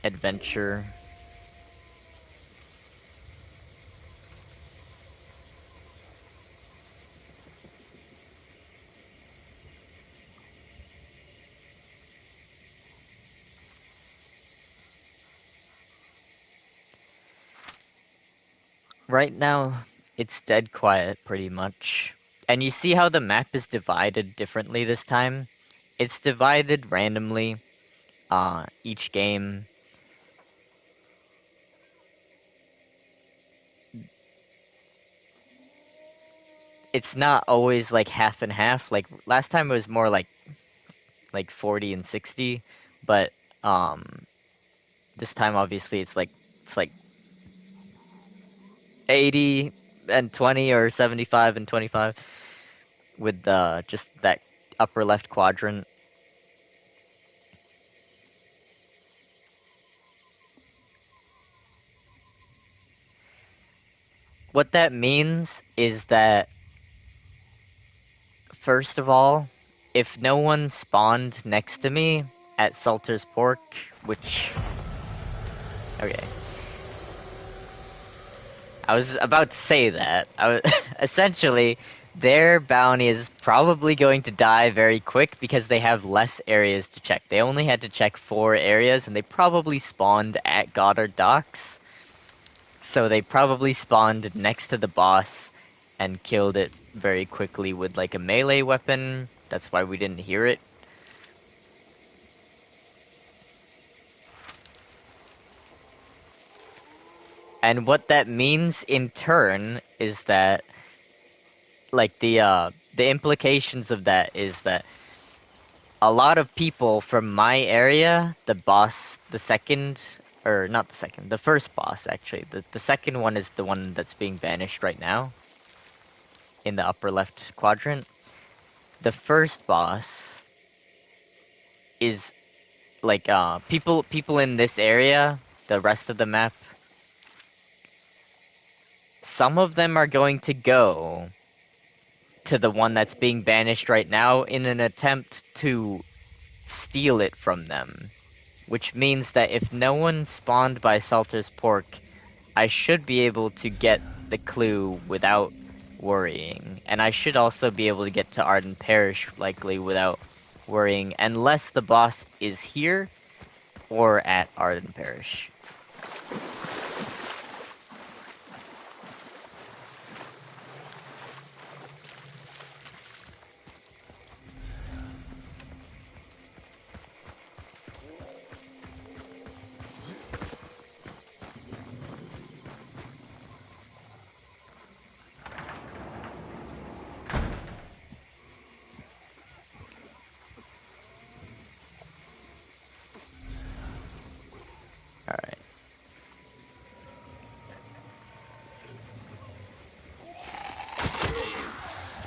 adventure. Right now, it's dead quiet pretty much. And you see how the map is divided differently this time? It's divided randomly, each game. It's not always like half and half. Like last time it was more like 40 and 60, but um this time obviously it's like 80 and 20 or 75 and 25 with just that upper left quadrant. What that means is that first of all, if no one spawned next to me at Salter's Pork, which okay, I was about to say that. Essentially, their bounty is probably going to die very quick because they have less areas to check. They only had to check 4 areas, and they probably spawned at Goddard Docks. So they probably spawned next to the boss and killed it very quickly with like a melee weapon. That's why we didn't hear it. And what that means in turn is that like the the implications of that is that a lot of people from my area, the boss, the second, or not the second, the first boss actually, the second one is the one that's being banished right now in the upper left quadrant. The first boss is like people in this area, the rest of the map, some of them are going to go to the one that's being banished right now in an attempt to steal it from them. Which means that if no one spawned by Salter's Pork, I should be able to get the clue without worrying. And I should also be able to get to Arden Parish likely without worrying, unless the boss is here or at Arden Parish. Alright.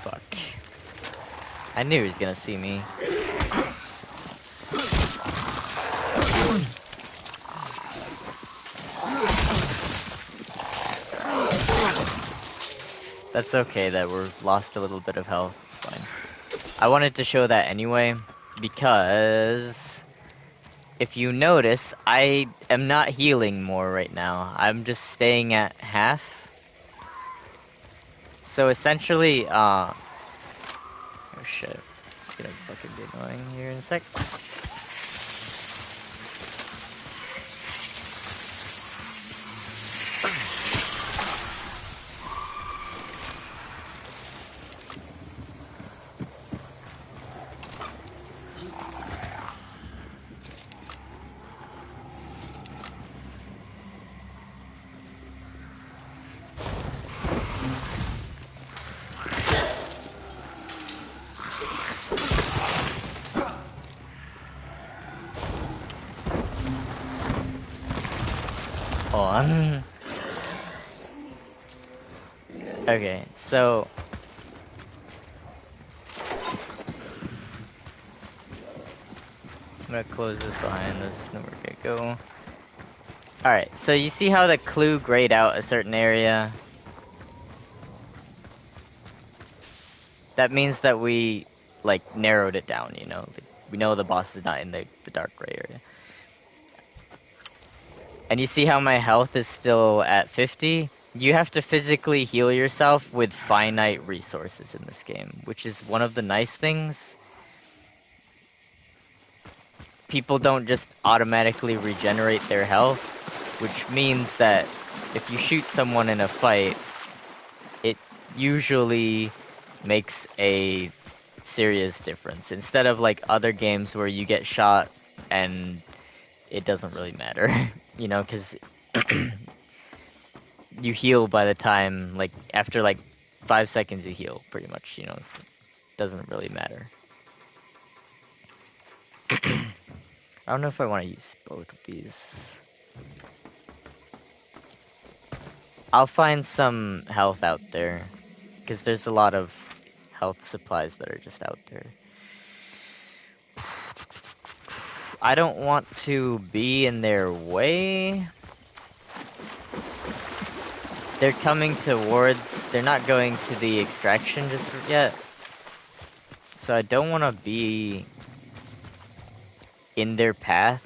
Fuck. I knew he was gonna see me. That's okay that we're lost a little bit of health. It's fine. I wanted to show that anyway, because if you notice, I am not healing more right now. I'm just staying at half. So essentially, oh shit. It's gonna fucking be annoying here in a sec. Hold on. Okay, so I'm gonna close this behind us, and then we're gonna go. Alright, so you see how the clue grayed out a certain area? That means that we, like, narrowed it down, you know? We know the boss is not in the dark gray area. And you see how my health is still at 50? You have to physically heal yourself with finite resources in this game, which is one of the nice things. People don't just automatically regenerate their health, which means that if you shoot someone in a fight, it usually makes a serious difference. Instead of like other games where you get shot and it doesn't really matter, you know, because you heal by the time, like, after like 5 seconds you heal, pretty much, you know, it doesn't really matter. I don't know if I want to use both of these. I'll find some health out there, because there's a lot of health supplies that are just out there. I don't want to be in their way. They're coming towards... They're not going to the extraction just yet. So I don't want to be in their path.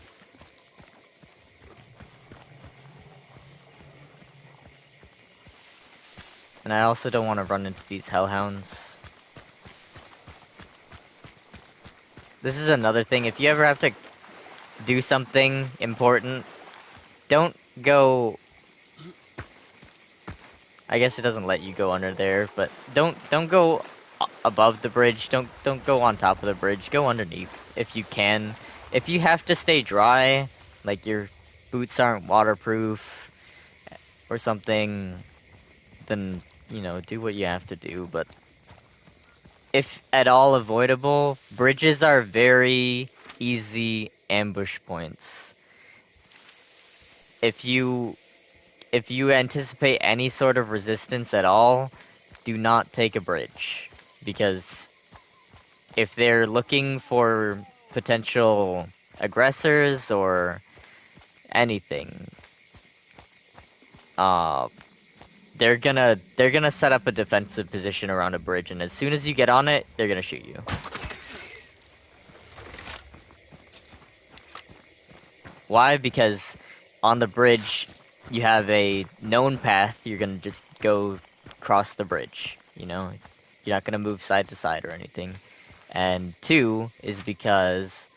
And I also don't want to run into these hellhounds. This is another thing. If you ever have to do something important, don't go... I guess it doesn't let you go under there, but don't go above the bridge. Don't go on top of the bridge. Go underneath if you can. If you have to stay dry, like your boots aren't waterproof or something, then, you know, do what you have to do. But if at all avoidable, bridges are very easy ambush points. If you anticipate any sort of resistance at all, do not take a bridge, because if they're looking for potential aggressors or anything, uh, they're gonna set up a defensive position around a bridge, and as soon as you get on it, they're gonna shoot you. Why? Because on the bridge, you have a known path. You're gonna just go cross the bridge. You know, you're not gonna move side to side or anything. And two is because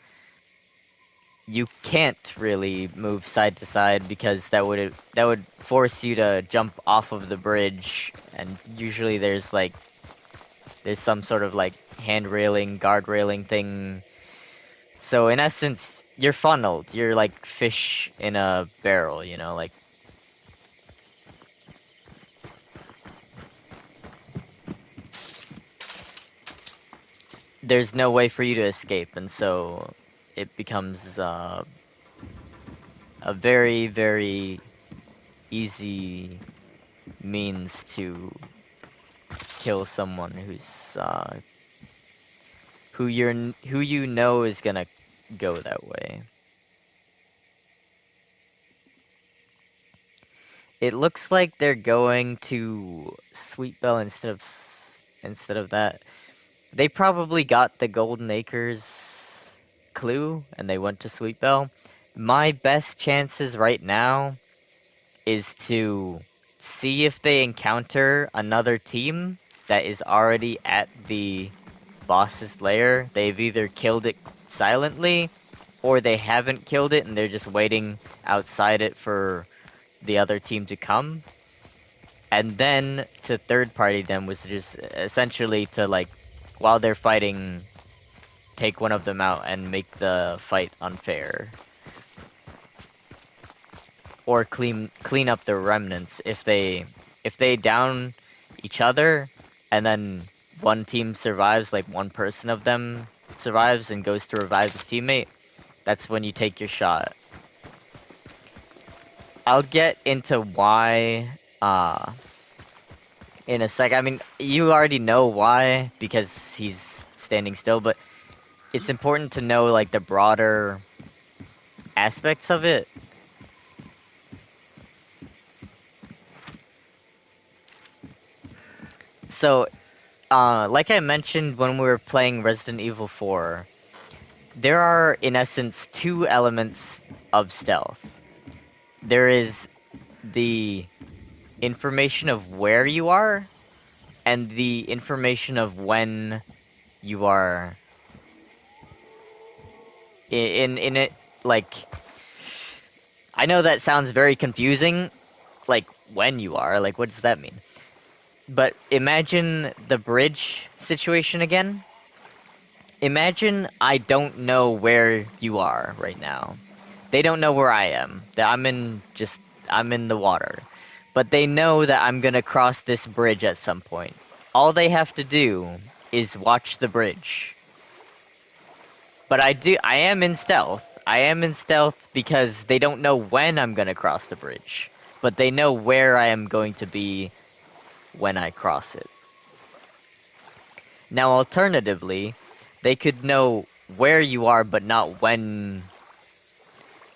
you can't really move side to side, because that would force you to jump off of the bridge, and usually there's some sort of like hand railing, guard railing thing. So in essence, you're funneled. You're like fish in a barrel, you know, like there's no way for you to escape, and so it becomes a very, very easy means to kill someone who you know is gonna go that way. It looks like they're going to Sweet Bell instead of that. They probably got the Golden Acres clue and they went to Sweet Bell. My best chances right now is to see if they encounter another team that is already at the boss's lair. They've either killed it silently, or they haven't killed it and they're just waiting outside it for the other team to come. And then to third party them, was just essentially to, like, while they're fighting, take one of them out and make the fight unfair. Or clean up the remnants. If they down each other and then one team survives, like one person of them survives and goes to revive his teammate, that's when you take your shot. I'll get into why in a sec. I mean, you already know why, because he's standing still, but it's important to know, like, the broader aspects of it. So, like I mentioned when we were playing Resident Evil 4, there are, in essence, two elements of stealth. There is the information of where you are, and the information of when you are in it. Like, I know that sounds very confusing, like, when you are, like, what does that mean? But imagine the bridge situation again. Imagine I don't know where you are right now. They don't know where I am. That I'm in the water. But they know that I'm gonna cross this bridge at some point. All they have to do is watch the bridge. But I am in stealth. I am in stealth because they don't know when I'm gonna cross the bridge. But they know where I am going to be when I cross it. Now, alternatively, they could know where you are, but not when.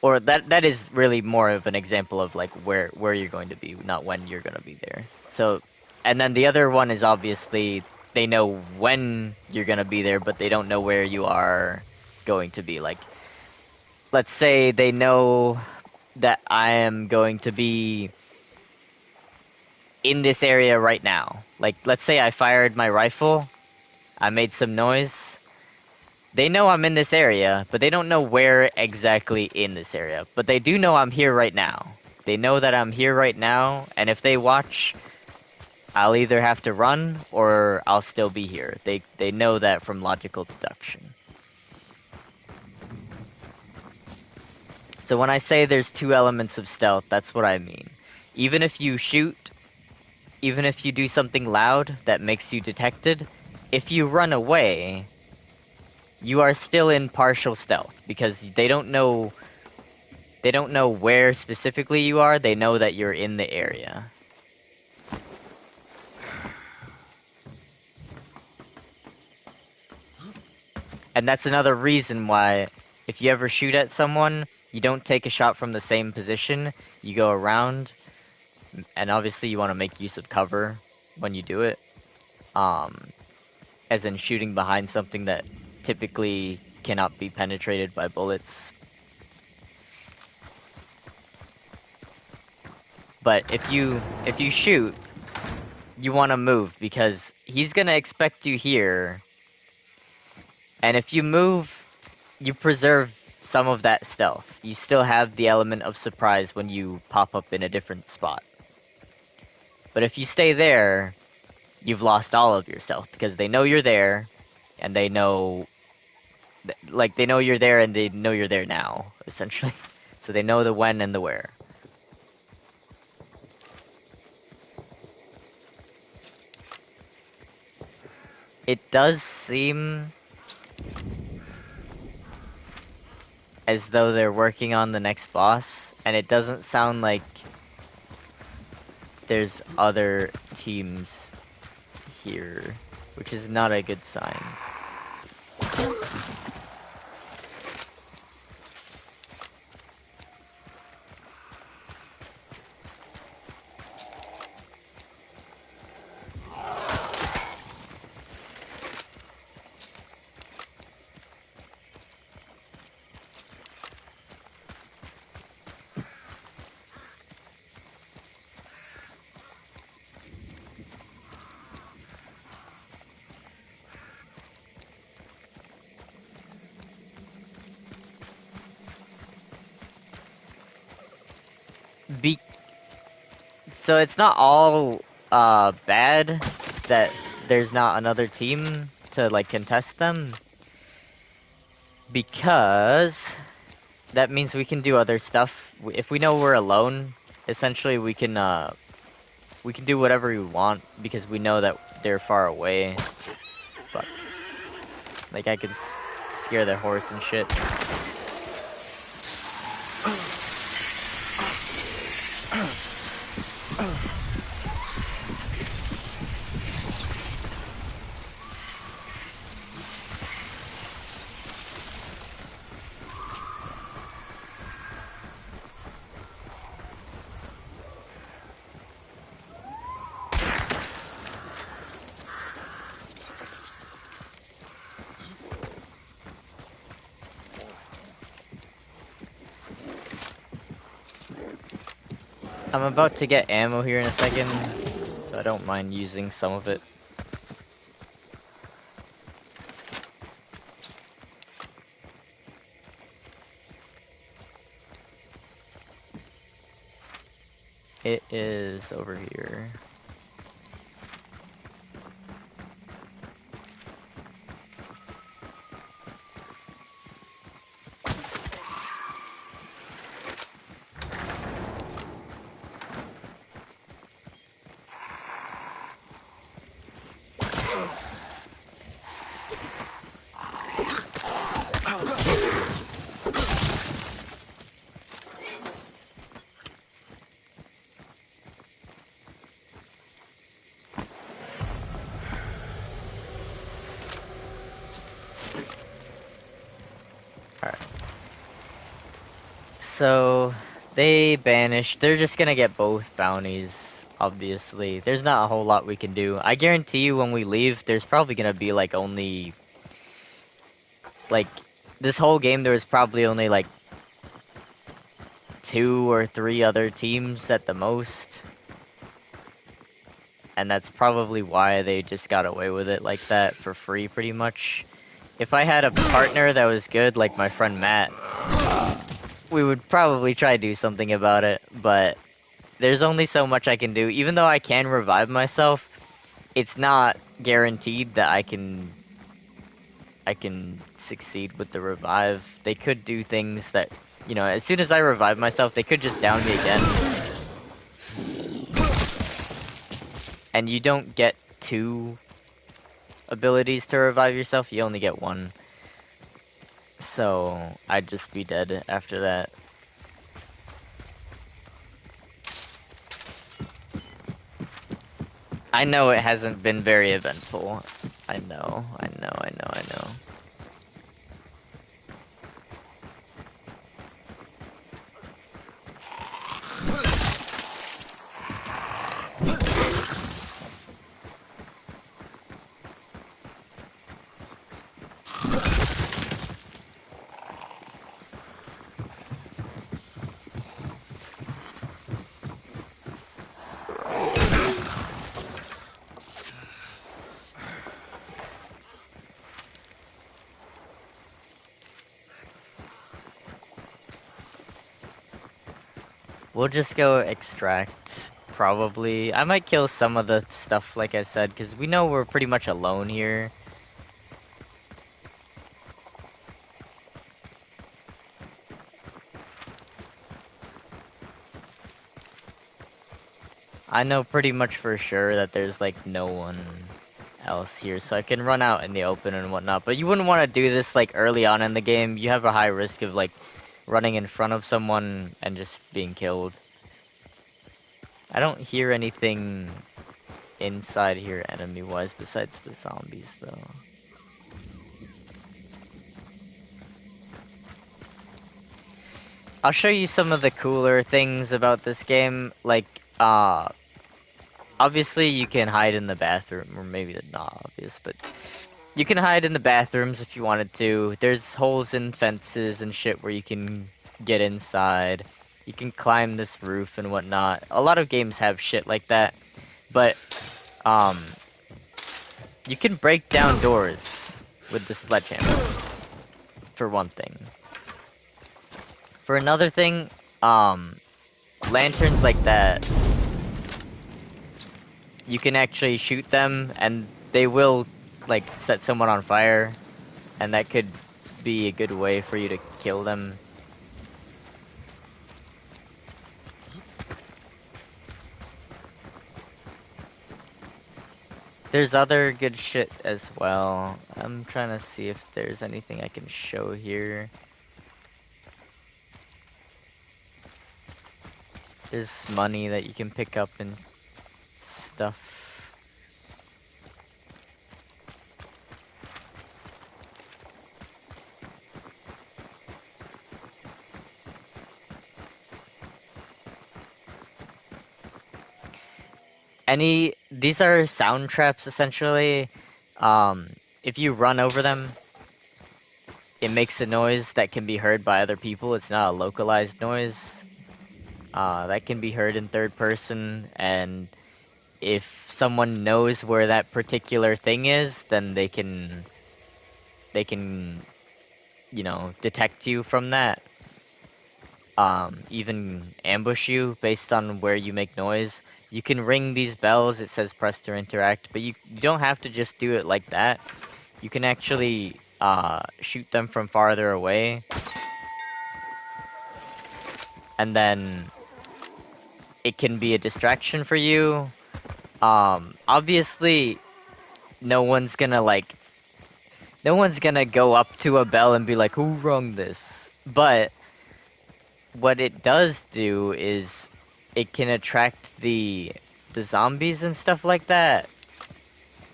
Or that is really more of an example of, like, where you're going to be, not when you're going to be there. So, and then the other one is obviously they know when you're going to be there, but they don't know where you are going to be. Like, let's say they know that I am going to be in this area right now. Like, let's say I fired my rifle, I made some noise. They know I'm in this area, but they don't know where exactly in this area. But they do know I'm here right now. They know that I'm here right now, and if they watch, I'll either have to run or I'll still be here. They know that from logical deduction. So when I say there's two elements of stealth, that's what I mean. Even if you shoot, even if you do something loud that makes you detected, if you run away, you are still in partial stealth because they don't know where specifically you are. They know that you're in the area. And that's another reason why if you ever shoot at someone, you don't take a shot from the same position. You go around, and obviously you want to make use of cover when you do it. As in shooting behind something that typically cannot be penetrated by bullets. But if you shoot, you want to move because he's gonna expect you here. And if you move, you preserve some of that stealth. You still have the element of surprise when you pop up in a different spot. But if you stay there, you've lost all of your stealth because they know you're there, and they know, like, they know you're there and they know you're there now, essentially. So they know the when and the where. It does seem as though they're working on the next boss, and it doesn't sound like there's other teams here, which is not a good sign. So it's not all bad that there's not another team to like contest them, because that means we can do other stuff. If we know we're alone, essentially we can do whatever we want because we know that they're far away. But like I can scare their horse and shit. I'm about to get ammo here in a second, so I don't mind using some of it. It is over here. Alright. So, they banished. They're just gonna get both bounties, obviously. There's not a whole lot we can do. I guarantee you when we leave, there's probably gonna be like only... Like, this whole game there was probably only like 2 or 3 other teams at the most. And that's probably why they just got away with it like that for free, pretty much. If I had a partner that was good, like my friend Matt, we would probably try to do something about it, but there's only so much I can do. Even though I can revive myself, it's not guaranteed that I can succeed with the revive. They could do things that, you know, as soon as I revive myself, they could just down me again. And you don't get 2 abilities to revive yourself. You only get one. So I'd just be dead after that. I know it hasn't been very eventful. I know. We'll just go extract, probably. I might kill some of the stuff, like I said, because we know we're pretty much alone here. I know pretty much for sure that there's, like, no one else here, so I can run out in the open and whatnot. But you wouldn't want to do this, like, early on in the game. You have a high risk of, like, running in front of someone and just being killed. I don't hear anything inside here enemy-wise besides the zombies, though. I'll show you some of the cooler things about this game, like, obviously you can hide in the bathroom, or maybe not obvious, but you can hide in the bathrooms if you wanted to. There's holes in fences and shit where you can get inside. You can climb this roof and whatnot. A lot of games have shit like that, but, you can break down doors with the sledgehammer, for one thing. For another thing, lanterns like that, you can actually shoot them and they will, like, set someone on fire, and that could be a good way for you to kill them. There's other good shit as well. I'm trying to see if there's anything I can show here. There's money that you can pick up and stuff. These are sound traps essentially. If you run over them, it makes a noise that can be heard by other people. It's not a localized noise. That can be heard in third person, and if someone knows where that particular thing is, then they can, you know, detect you from that. Even ambush you based on where you make noise. You can ring these bells, it says press to interact, but you don't have to just do it like that. You can actually, shoot them from farther away. And then it can be a distraction for you. Obviously, no one's gonna go up to a bell and be like, who rung this? But what it does do is it can attract the zombies and stuff like that.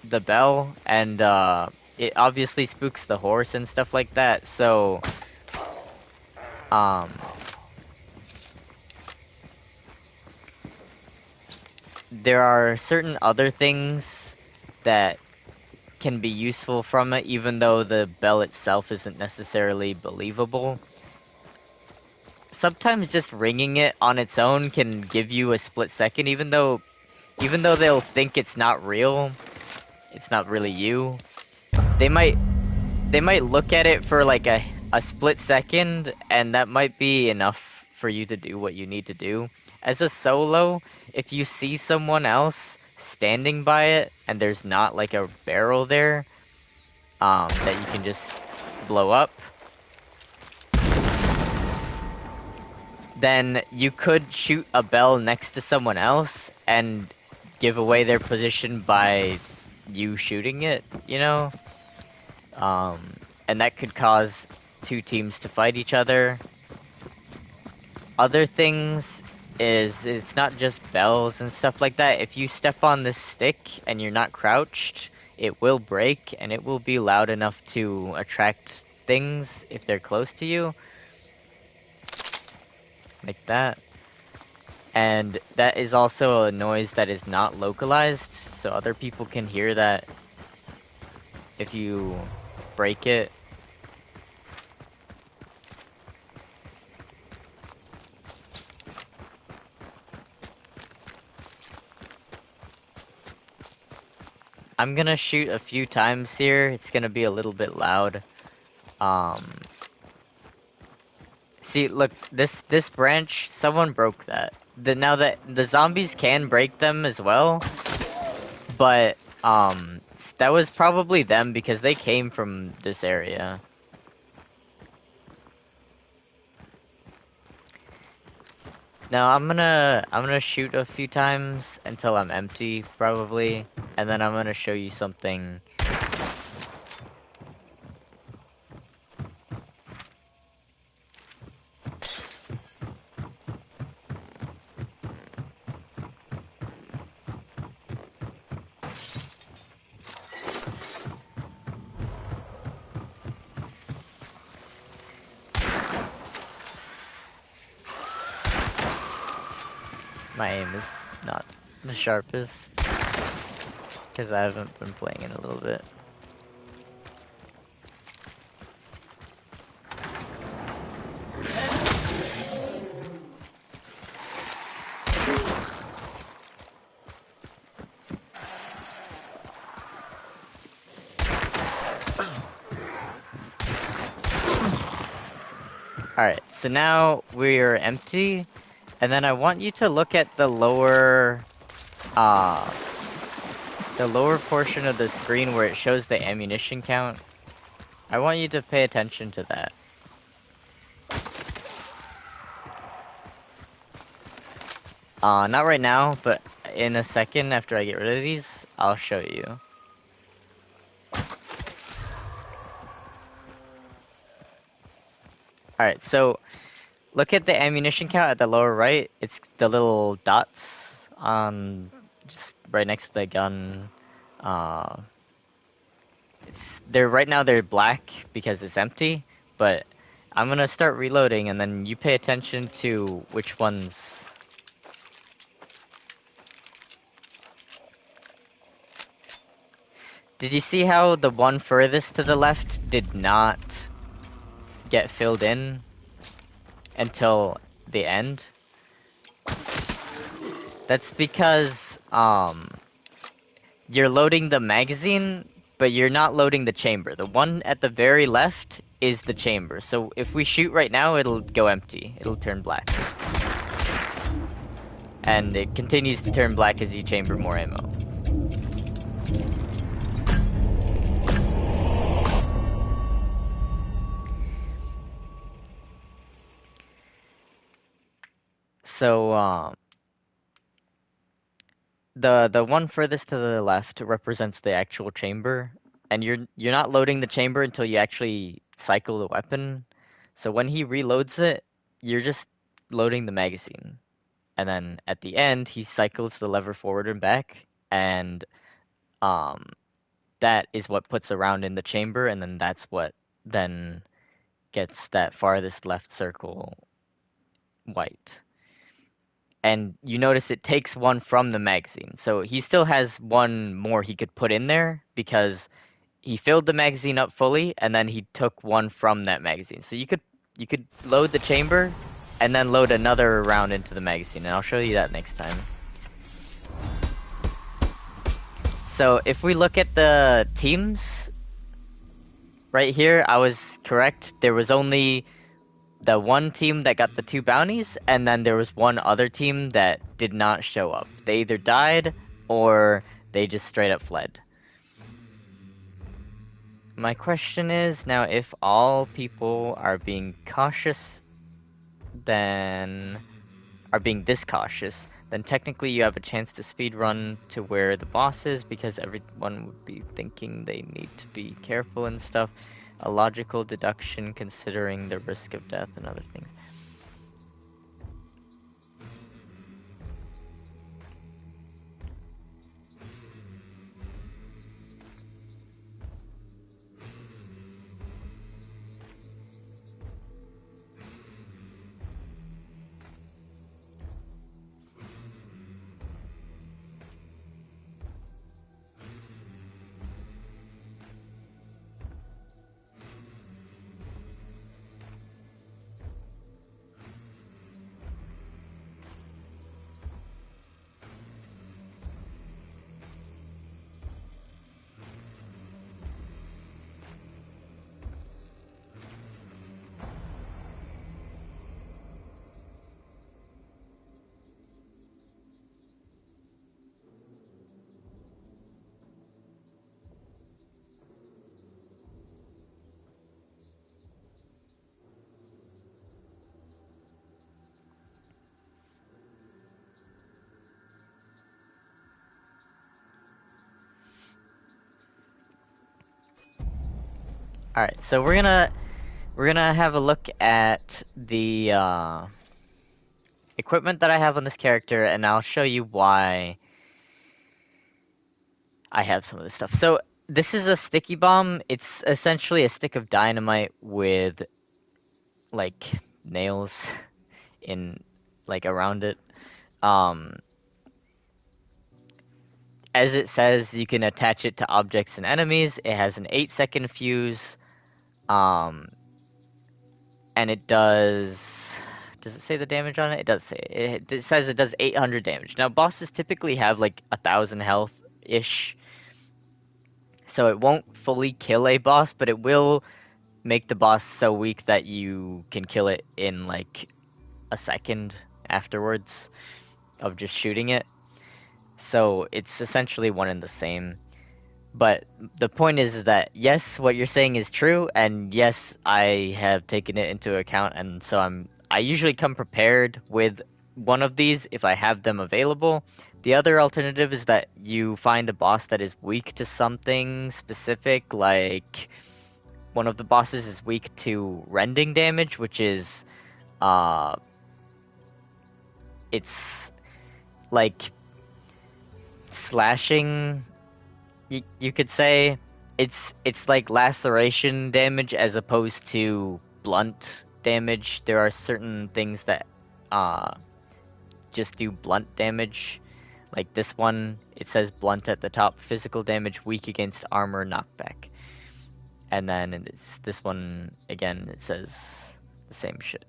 The bell, and it obviously spooks the horse and stuff like that. So there are certain other things that can be useful from it, even though the bell itself isn't necessarily believable. Sometimes just ringing it on its own can give you a split second, even though they'll think it's not real, it's not really you. They might look at it for like a split second, and that might be enough for you to do what you need to do. As a solo, if you see someone else standing by it and there's not like a barrel there that you can just blow up, then you could shoot a bell next to someone else and give away their position by you shooting it, you know? And that could cause two teams to fight each other. Other things is it's not just bells and stuff like that. If you step on this stick and you're not crouched, it will break and it will be loud enough to attract things if they're close to you. Like that. And that is also a noise that is not localized, so other people can hear that if you break it. I'm gonna shoot a few times here. It's gonna be a little bit loud. Um, See, look, this branch, someone broke that. Now that the zombies can break them as well, but that was probably them because they came from this area. Now I'm gonna shoot a few times until I'm empty, probably, and then I'm gonna show you something. My aim is not the sharpest because I haven't been playing in a little bit. Alright, so now we're empty, and then I want you to look at uh, the lower portion of the screen where it shows the ammunition count. I want you to pay attention to that. Not right now, but in a second after I get rid of these, I'll show you. Alright, so look at the ammunition count at the lower right. It's the little dots on just right next to the gun. Uh, they're right now they're black because it's empty, but I'm gonna start reloading and then you pay attention to which ones. Did you see how the one furthest to the left did not get filled in until the end? That's because you're loading the magazine, but you're not loading the chamber. The one at the very left is the chamber. So if we shoot right now, it'll go empty. It'll turn black. And it continues to turn black as you chamber more ammo. So, the one furthest to the left represents the actual chamber, and you're not loading the chamber until you actually cycle the weapon. So when he reloads it, you're just loading the magazine. And then at the end, he cycles the lever forward and back, and um, that is what puts a round in the chamber, and then that's what then gets that farthest left circle white. And you notice it takes one from the magazine. So he still has one more he could put in there because he filled the magazine up fully and then he took one from that magazine. So you could load the chamber and then load another round into the magazine, and I'll show you that next time. So if we look at the teams right here, I was correct. There was only the one team that got the 2 bounties, and then there was one other team that did not show up. They either died or they just straight up fled. My question is now, if all people are being cautious, then are being this cautious, then technically you have a chance to speedrun to where the boss is, because everyone would be thinking they need to be careful and stuff. A logical deduction considering the risk of death and other things. Alright, so we're gonna have a look at the equipment that I have on this character, and I'll show you why I have some of this stuff. So this is a sticky bomb. It's essentially a stick of dynamite with like nails in like around it. Um, as it says, you can attach it to objects and enemies. It has an 8-second fuse. And it does. Does it say the damage on it? It does say it. It says it does 800 damage. Now bosses typically have like 1,000 health ish, so it won't fully kill a boss, but it will make the boss so weak that you can kill it in like a second afterwards of just shooting it. So it's essentially one and the same. But the point is that yes, what you're saying is true, and yes, I have taken it into account, and so I usually come prepared with one of these if I have them available. The other alternative is that you find a boss that is weak to something specific, like one of the bosses is weak to rending damage, which is it's like slashing, you could say. It's like laceration damage as opposed to blunt damage. There are certain things that just do blunt damage. Like this one, it says blunt at the top, physical damage, weak against armor, knockback. And then this one, again, it says the same shit.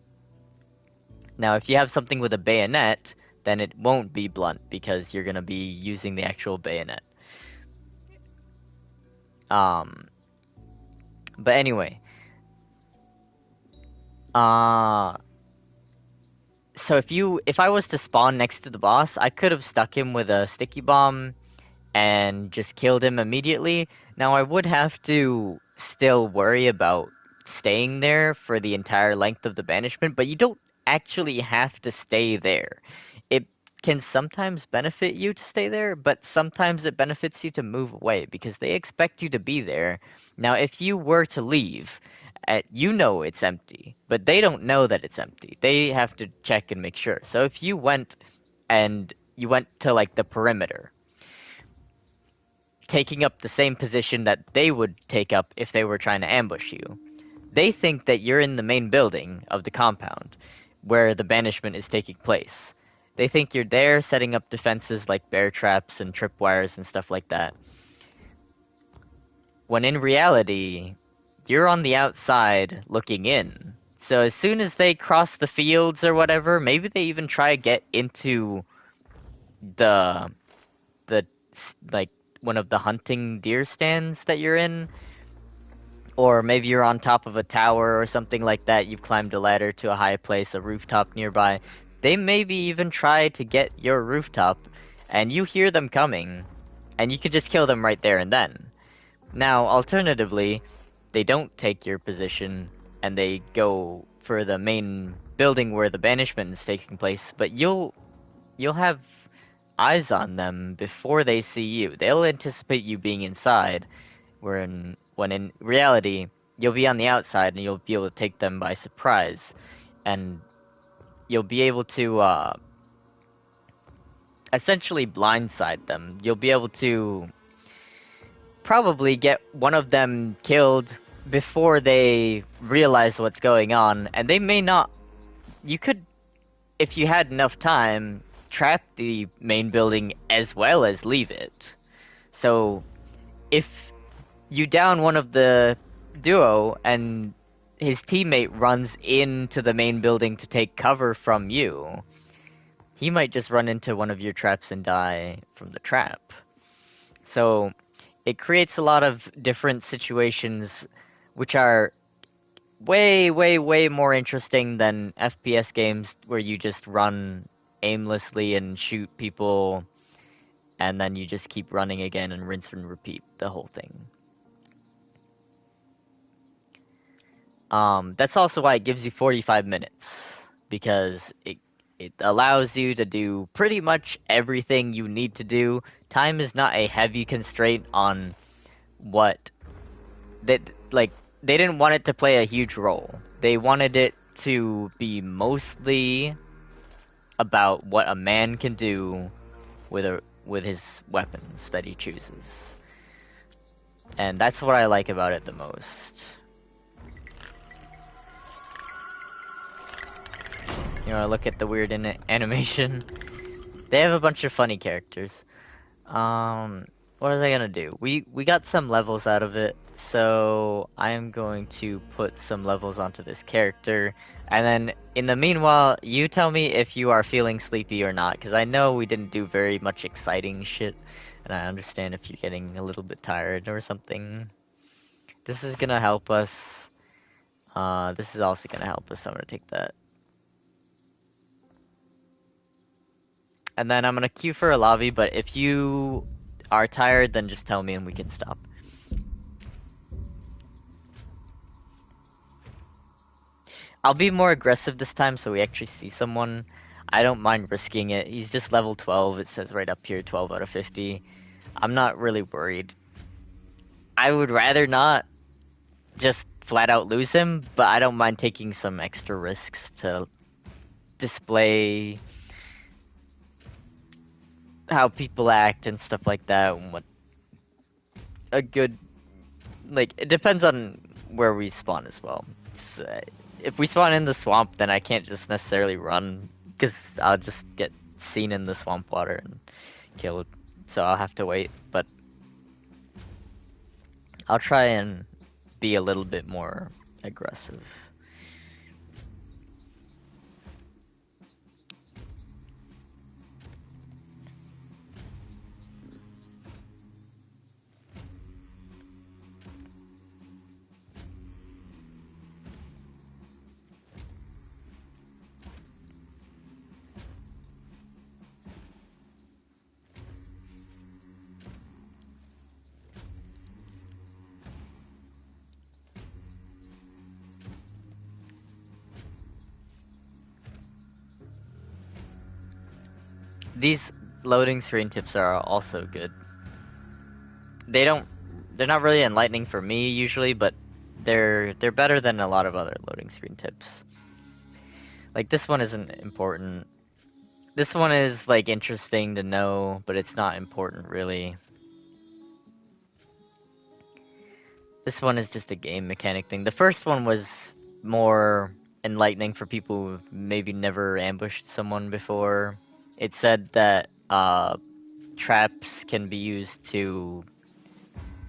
Now, if you have something with a bayonet, then it won't be blunt because you're gonna be using the actual bayonet. But anyway, so if I was to spawn next to the boss, I could have stuck him with a sticky bomb and just killed him immediately. Now I would have to still worry about staying there for the entire length of the banishment, but you don't actually have to stay there. It can sometimes benefit you to stay there, but sometimes it benefits you to move away because they expect you to be there. Now, if you were to leave, you know it's empty, but they don't know that it's empty. They have to check and make sure. So if you went to like the perimeter, taking up the same position that they would take up if they were trying to ambush you, they think that you're in the main building of the compound where the banishment is taking place. They think you're there setting up defenses like bear traps and tripwires and stuff like that. When in reality, you're on the outside looking in. So as soon as they cross the fields or whatever, maybe they even try to get into the like one of the hunting deer stands that you're in, or maybe you're on top of a tower or something like that. You've climbed a ladder to a high place, a rooftop nearby. They maybe even try to get your rooftop, and you hear them coming, and you could just kill them right there and then. Now, alternatively, they don't take your position, and they go for the main building where the banishment is taking place, but you'll have eyes on them before they see you. They'll anticipate you being inside, when in reality you'll be on the outside and you'll be able to take them by surprise, and you'll be able to essentially blindside them. You'll be able to probably get one of them killed before they realize what's going on, and they may not. You could, if you had enough time, trap the main building as well as leave it. So if you down one of the duo and his teammate runs into the main building to take cover from you, he might just run into one of your traps and die from the trap. So it creates a lot of different situations which are way, way, way more interesting than FPS games where you just run aimlessly and shoot people and then you just keep running again and rinse and repeat the whole thing. That's also why it gives you 45 minutes, because it allows you to do pretty much everything you need to do. Time is not a heavy constraint on what that like they didn't want it to play a huge role. They wanted it to be mostly about what a man can do with his weapons that he chooses. And that's what I like about it the most. You know, look at the weird animation. They have a bunch of funny characters. What are they gonna do? We got some levels out of it, so I am going to put some levels onto this character, and then in the meanwhile, you tell me if you are feeling sleepy or not, because I know we didn't do very much exciting shit, and I understand if you're getting a little bit tired or something. This is gonna help us. This is also gonna help us, so I'm gonna take that. And then I'm gonna queue for a lobby, but if you are tired, then just tell me and we can stop. I'll be more aggressive this time so we actually see someone. I don't mind risking it. He's just level 12. It says right up here, 12 out of 50. I'm not really worried. I would rather not just flat out lose him, but I don't mind taking some extra risks to display how people act and stuff like that, and what a good, like, it depends on where we spawn as well. If we spawn in the swamp, then I can't just necessarily run, because I'll just get seen in the swamp water and killed, so I'll have to wait, but I'll try and be a little bit more aggressive. These loading screen tips are also good. They're not really enlightening for me usually, but they're better than a lot of other loading screen tips. Like, this one isn't important. This one is, like, interesting to know, but it's not important really. This one is just a game mechanic thing. The first one was more enlightening for people who've maybe never ambushed someone before. It said that traps can be used to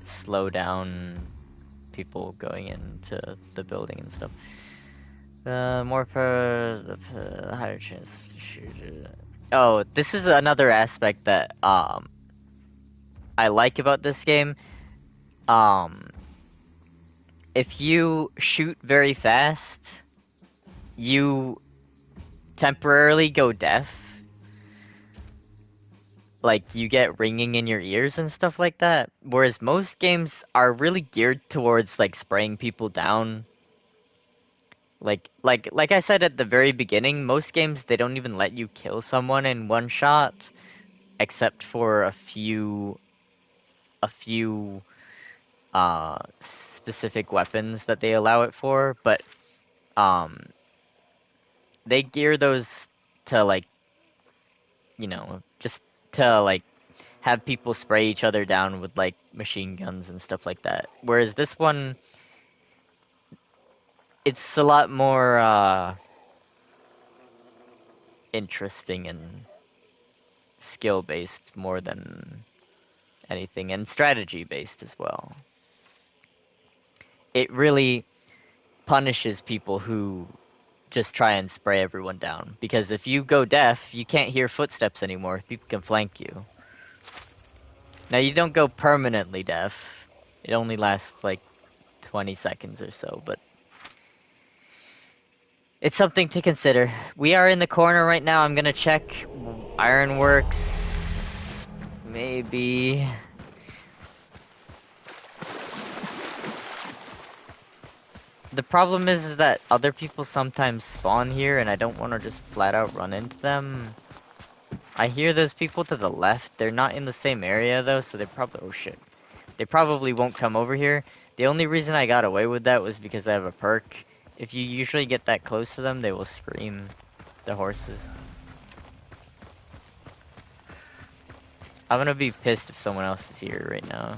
slow down people going into the building and stuff. Higher chance to shoot. Oh, this is another aspect that I like about this game. If you shoot very fast, you temporarily go deaf. Like, you get ringing in your ears and stuff like that. Whereas most games are really geared towards, like, spraying people down. Like I said at the very beginning, most games they don't even let you kill someone in one shot, except for a few specific weapons that they allow it for, but um they gear those to like, just to like have people spray each other down with like machine guns and stuff like that. Whereas this one, it's a lot more interesting and skill based more than anything, and strategy based as well. It really punishes people who just try and spray everyone down, because if you go deaf, you can't hear footsteps anymore. People can flank you. Now you don't go permanently deaf. It only lasts like 20 seconds or so, but it's something to consider. We are in the corner right now. I'm gonna check Ironworks. Maybe. The problem is that other people sometimes spawn here, and I don't want to just flat out run into them. I hear those people to the left. They're not in the same area though, so they probably— oh shit. They probably won't come over here. The only reason I got away with that was because I have a perk. If you usually get that close to them, they will scream. The horses. I'm gonna be pissed if someone else is here right now.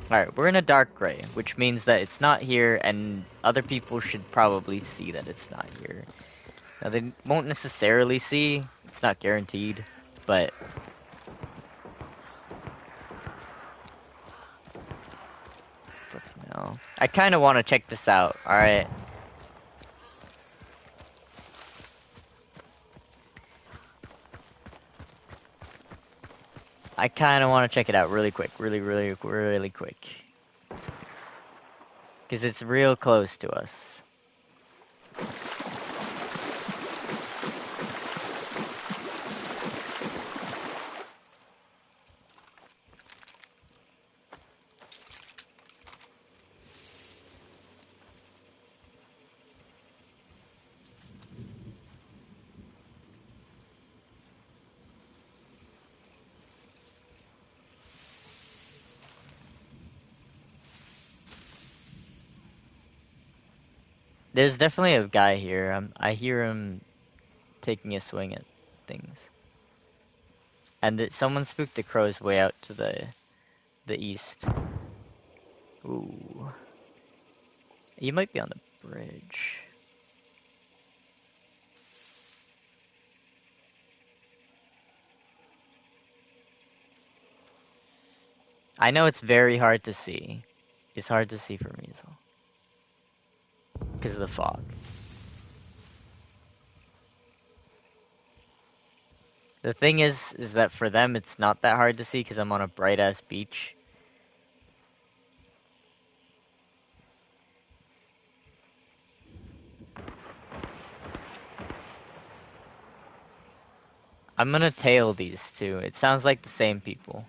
Alright, we're in a dark gray, which means that it's not here, and other people should probably see that it's not here. Now, they won't necessarily see, it's not guaranteed, but no. I kinda wanna check this out, alright? I kinda wanna check it out really quick, really quick. Because it's real close to us. There's definitely a guy here. I hear him taking a swing at things. And someone spooked the crows way out to the east. Ooh. You might be on the bridge. I know it's very hard to see. It's hard to see for me as well. Because of the fog. The thing is that for them it's not that hard to see because I'm on a bright ass beach. I'm gonna tail these two. It sounds like the same people.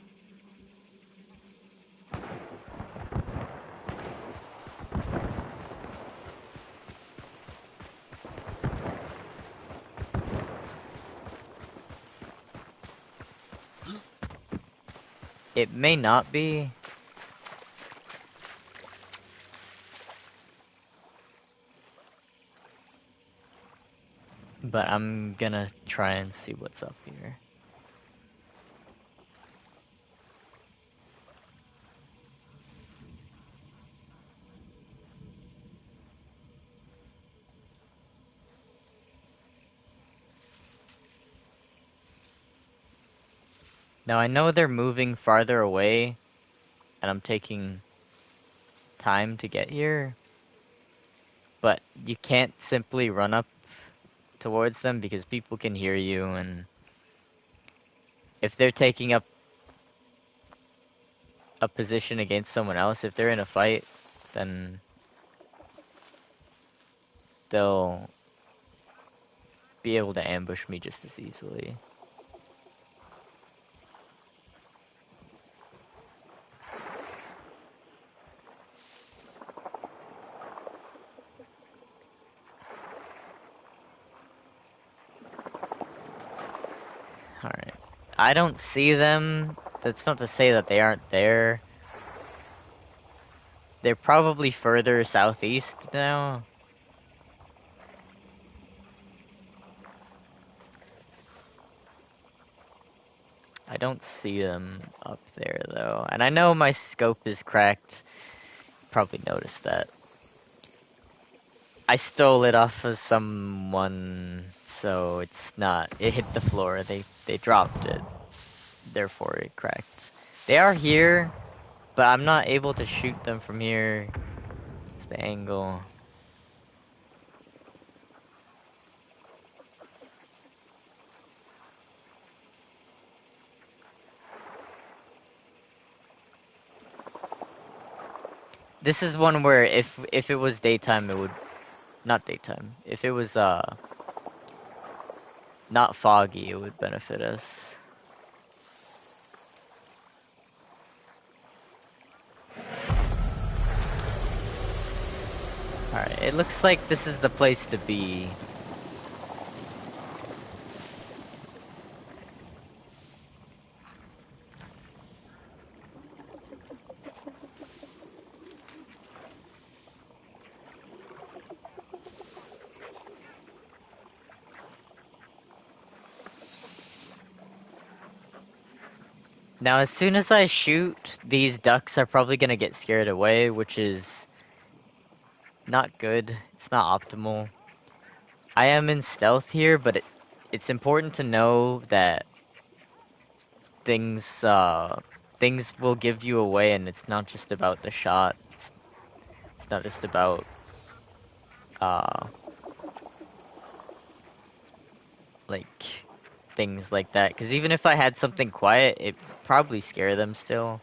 It may not be. But I'm gonna try and see what's up here. Now I know they're moving farther away, and I'm taking time to get here, but you can't simply run up towards them because people can hear you, and if they're taking up a position against someone else, if they're in a fight, then they'll be able to ambush me just as easily. I don't see them. That's not to say that they aren't there. They're probably further southeast now. I don't see them up there though. And I know my scope is cracked. Probably noticed that. I stole it off of someone, so it's not. It hit the floor. They dropped it. Therefore it cracked. They are here, but I'm not able to shoot them from here. It's the angle. This is one where if it was daytime, it would not daytime. If it was not foggy, it would benefit us. Alright, it looks like this is the place to be. Now, as soon as I shoot, these ducks are probably gonna get scared away, which is not good. It's not optimal. I am in stealth here, but it's important to know that things will give you away, and it's not just about the shot. It's not just about uh like things like that. Because even if I had something quiet, it probably scare them still.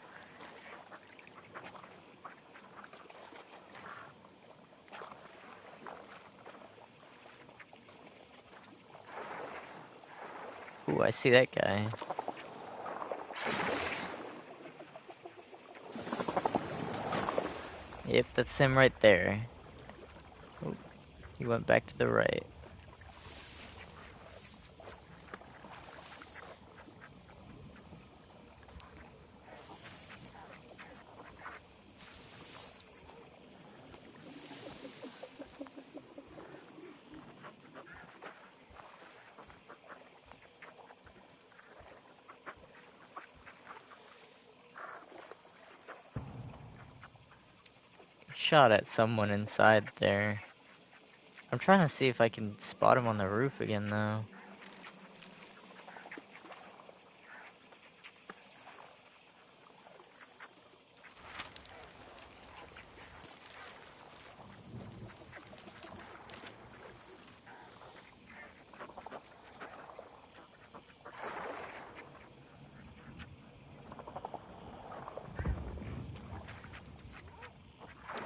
Ooh, I see that guy. Yep, that's him right there. Ooh, he went back to the right. Shot at someone inside there. I'm trying to see if I can spot him on the roof again, though.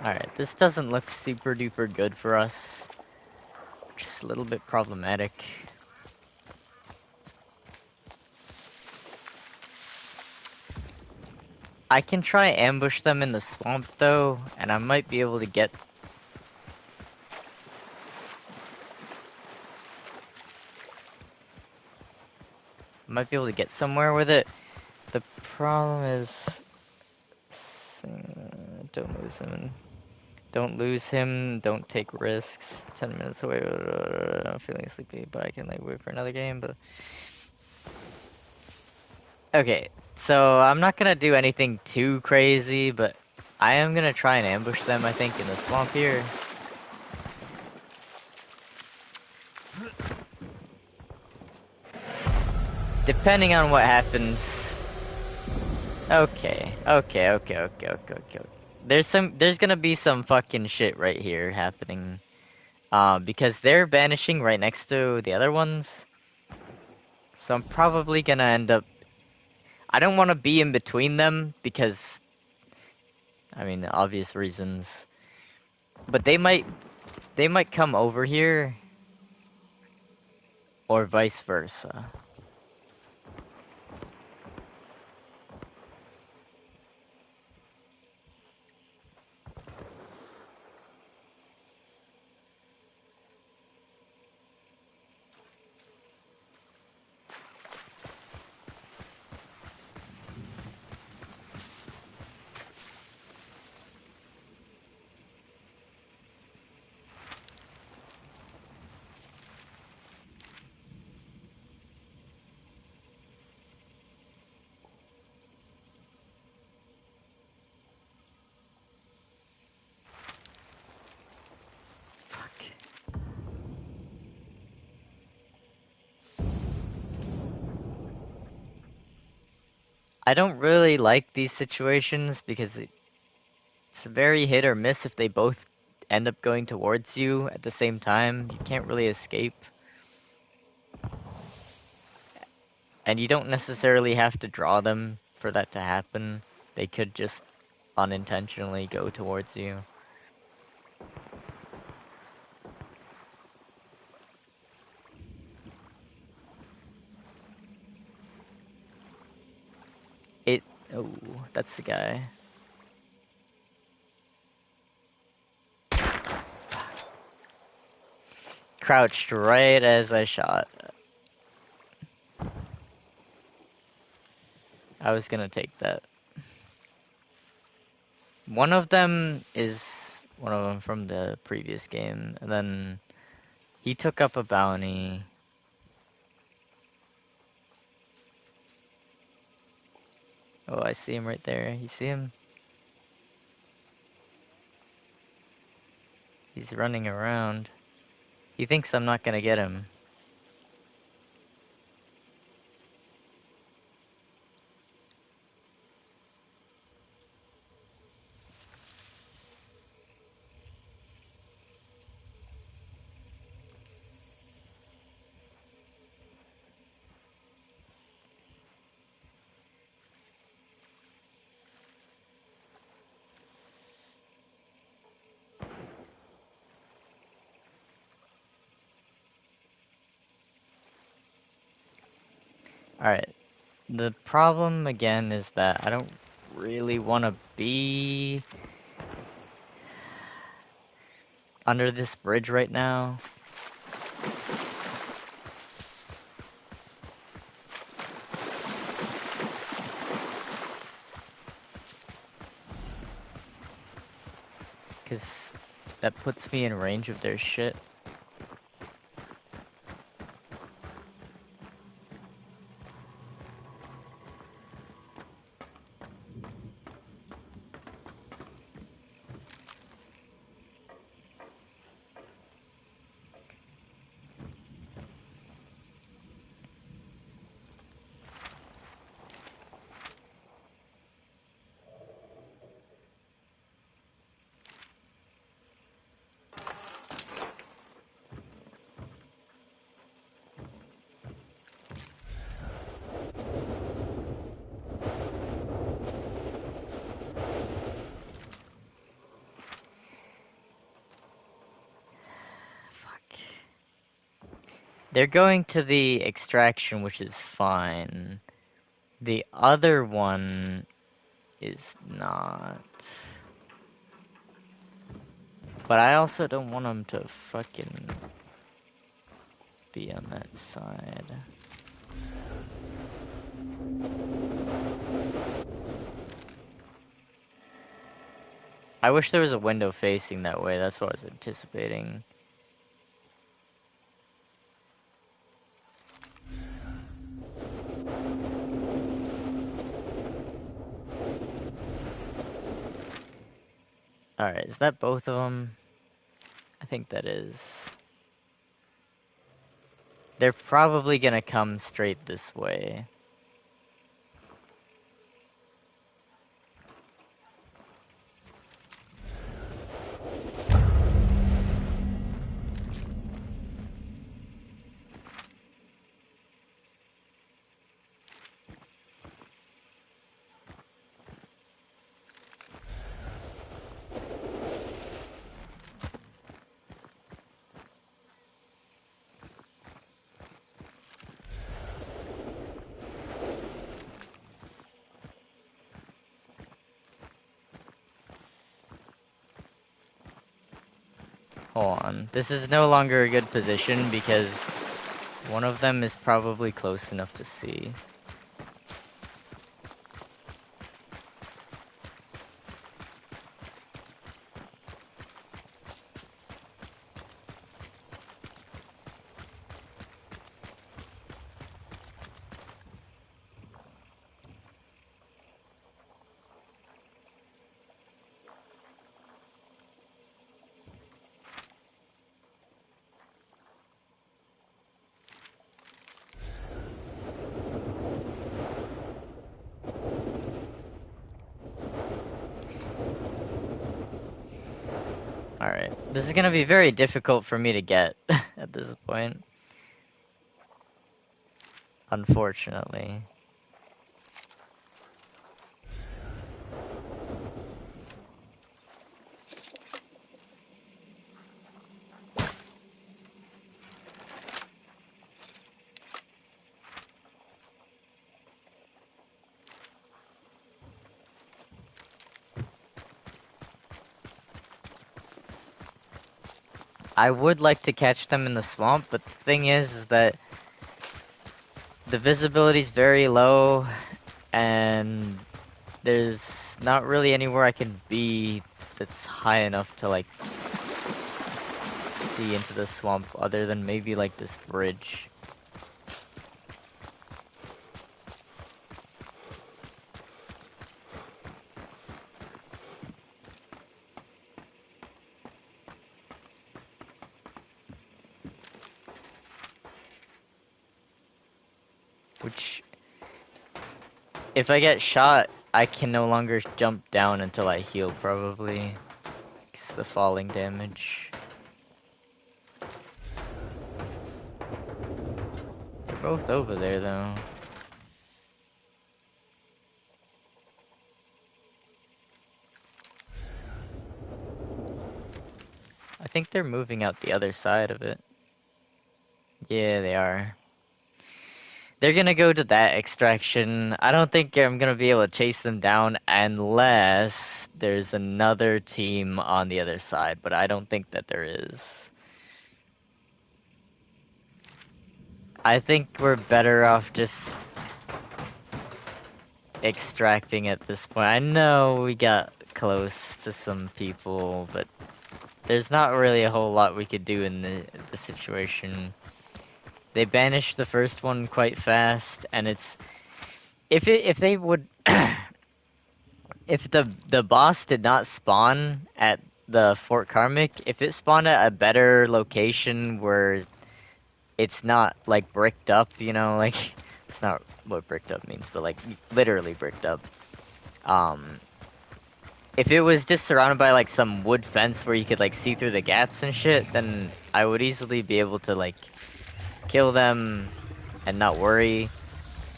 Alright, this doesn't look super duper good for us. Just a little bit problematic. I can try ambush them in the swamp though, and I might be able to get... somewhere with it. The problem is... don't lose him. Don't lose him, don't take risks. 10 minutes away, I'm feeling sleepy, but I can like wait for another game, but... Okay, so I'm not gonna do anything too crazy, but I am gonna try and ambush them, I think, in the swamp here. Depending on what happens. Okay. There's gonna be some fucking shit right here happening. Because they're vanishing right next to the other ones. So I'm probably gonna end up... I don't want to be in between them because... I mean, obvious reasons. But they might come over here. Or vice versa. I don't really like these situations because it's very hit or miss if they both end up going towards you at the same time. You can't really escape. And you don't necessarily have to draw them for that to happen. They could just unintentionally go towards you. Oh, that's the guy. Crouched right as I shot. I was gonna take that. One of them is one of them from the previous game, and then he took up a bounty. Oh, I see him right there. You see him? He's running around. He thinks I'm not gonna get him. Alright. The problem again is that I don't really want to be under this bridge right now. Because that puts me in range of their shit. They're going to the extraction, which is fine. The other one is not. But I also don't want them to fucking be on that side. I wish there was a window facing that way. That's what I was anticipating. Alright, is that both of them? I think that is. They're probably gonna come straight this way. Hold on. This is no longer a good position because one of them is probably close enough to see. Alright. This is gonna be very difficult for me to get at this point. Unfortunately. I would like to catch them in the swamp, but the thing is that the visibility is very low, and there's not really anywhere I can be that's high enough to like see into the swamp other than maybe like this bridge. Which, if I get shot, I can no longer jump down until I heal, probably. It's the falling damage. They're both over there, though. I think they're moving out the other side of it. Yeah, they are. They're gonna go to that extraction. I don't think I'm gonna be able to chase them down unless there's another team on the other side, but I don't think that there is. I think we're better off just extracting at this point. I know we got close to some people, but there's not really a whole lot we could do in the situation. They banished the first one quite fast, and it's if they would if the boss did not spawn at the Fort Karmic, if it spawned at a better location where it's not like bricked up, you know, like it's not what bricked up means, but like literally bricked up. Um, if it was just surrounded by like some wood fence where you could like see through the gaps and shit, then I would easily be able to like kill them and not worry.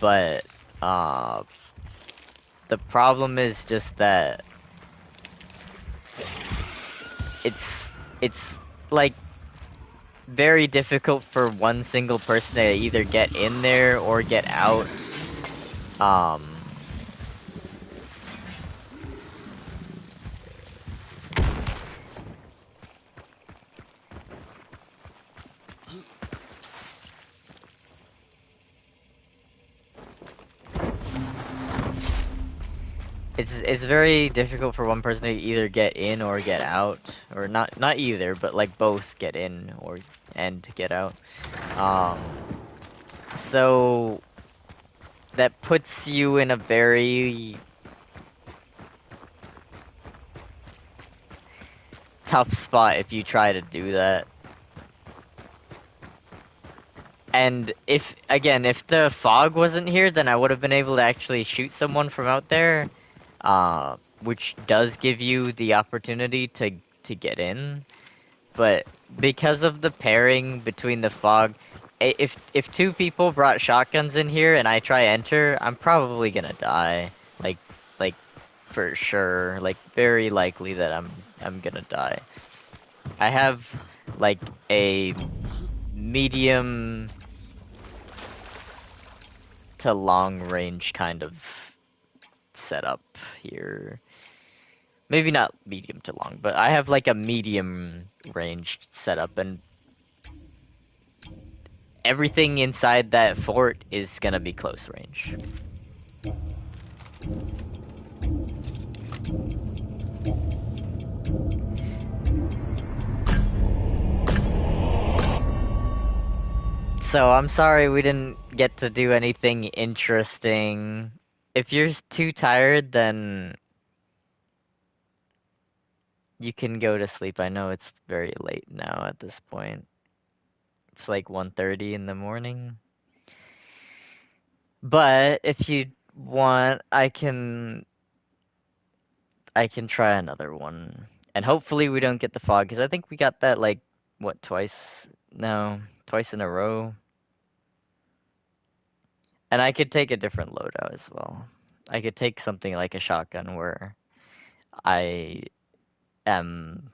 But the problem is just that it's like very difficult for one single person to either get in there or get out. Um, it's very difficult for one person to either get in or get out, or not either, but like both get in or and get out. Um, so that puts you in a very tough spot if you try to do that. And if the fog wasn't here, then I would have been able to actually shoot someone from out there, which does give you the opportunity to get in. But because of the pairing between the fog, if two people brought shotguns in here and I try enter, I'm probably gonna die. Like for sure. Like very likely that I'm gonna die. I have like a medium to long range kind of setup here. Maybe not medium to long, but I have like a medium range setup, and everything inside that fort is gonna be close range. So I'm sorry we didn't get to do anything interesting. If you're too tired, then you can go to sleep. I know it's very late now at this point. It's like 1:30 in the morning. But if you want, I can try another one. And hopefully we don't get the fog, because I think we got that, like, what, twice? No, twice in a row. And I could take a different loadout as well. I could take something like a shotgun where I am...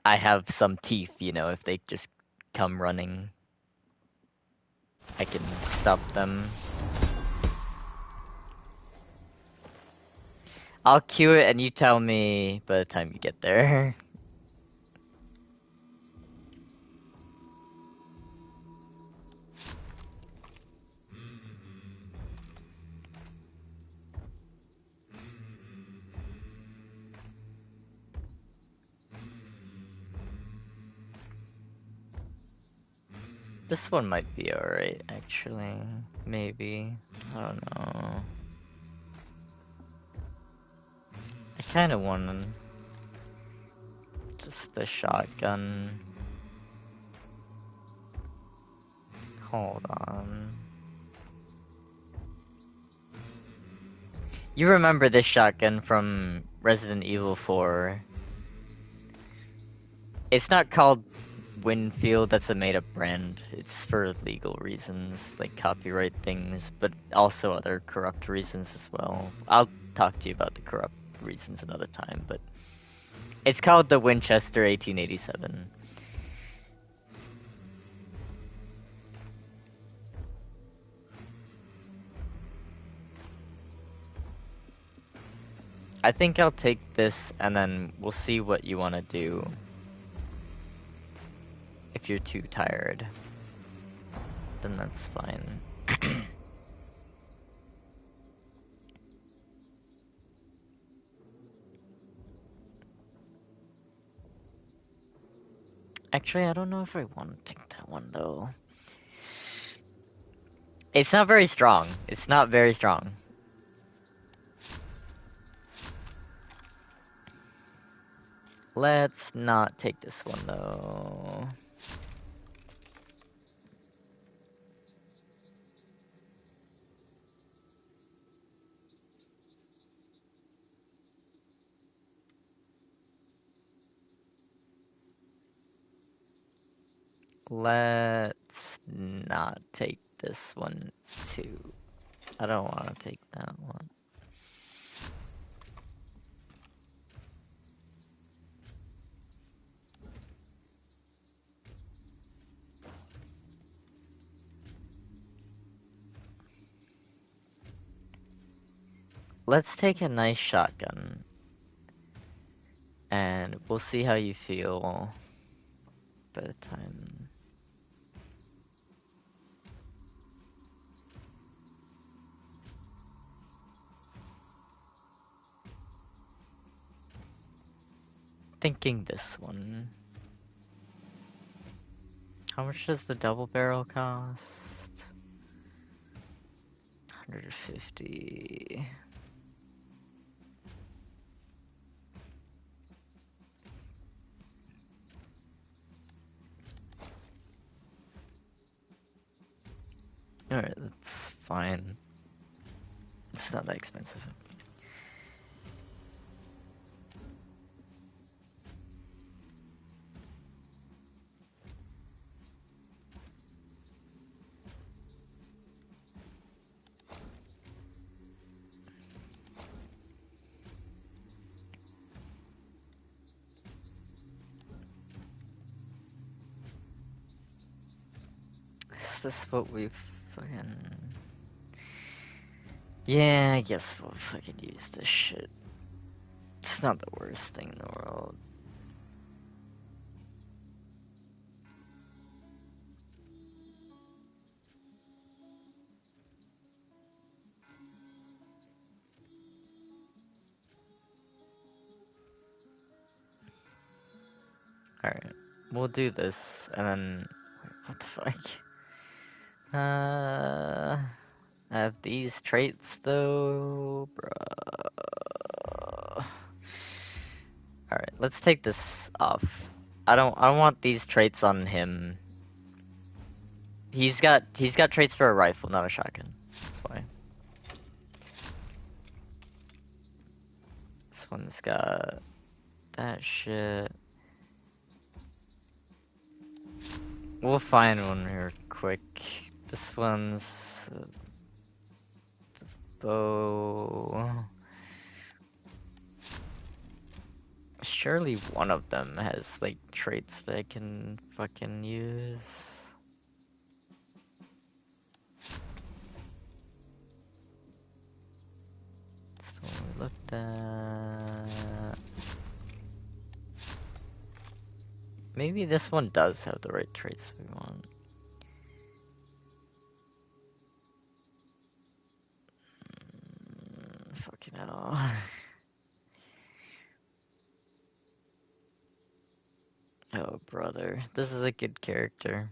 I have some teeth, you know, if they just come running. I can stop them. I'll cue it and you tell me by the time you get there. This one might be alright, actually. Maybe. I don't know. I kinda want just the shotgun. Hold on. You remember this shotgun from Resident Evil 4. It's not called Winfield, that's a made-up brand. It's for legal reasons, like copyright things, but also other corrupt reasons as well. I'll talk to you about the corrupt reasons another time, but it's called the Winchester 1887. I think I'll take this and then we'll see what you want to do if you're too tired. Then that's fine. Actually, I don't know if I want to take that one though. It's not very strong. It's not very strong. Let's not take this one though. Let's not take this one too. I don't want to take that one. Let's take a nice shotgun. And we'll see how you feel by the time. Thinking this one. How much does the double barrel cost? 150. Alright, that's fine. It's not that expensive. Is this what we've fucking... Yeah, I guess we'll fucking use this shit. It's not the worst thing in the world. Alright, we'll do this, and then... What the fuck? I have these traits though, bruh. Alright, let's take this off. I don't want these traits on him. He's got traits for a rifle, not a shotgun. That's why. This one's got that shit. We'll find one here quick. This one's bow. Surely one of them has like traits that I can fucking use. That's the one we looked at. Maybe this one does have the right traits we want. Fucking hell. Oh, brother. This is a good character.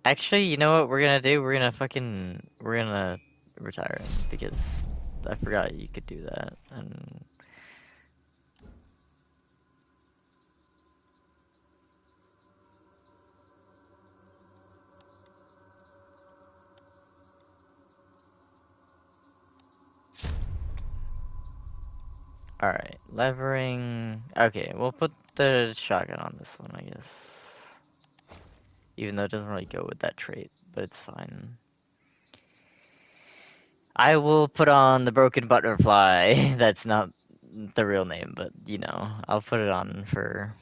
Actually, you know what we're gonna do? We're gonna retire him because I forgot you could do that. And alright, levering. Okay, we'll put the shotgun on this one, I guess. Even though it doesn't really go with that trait, but it's fine. I will put on the broken butterfly. That's not the real name, but you know, I'll put it on for.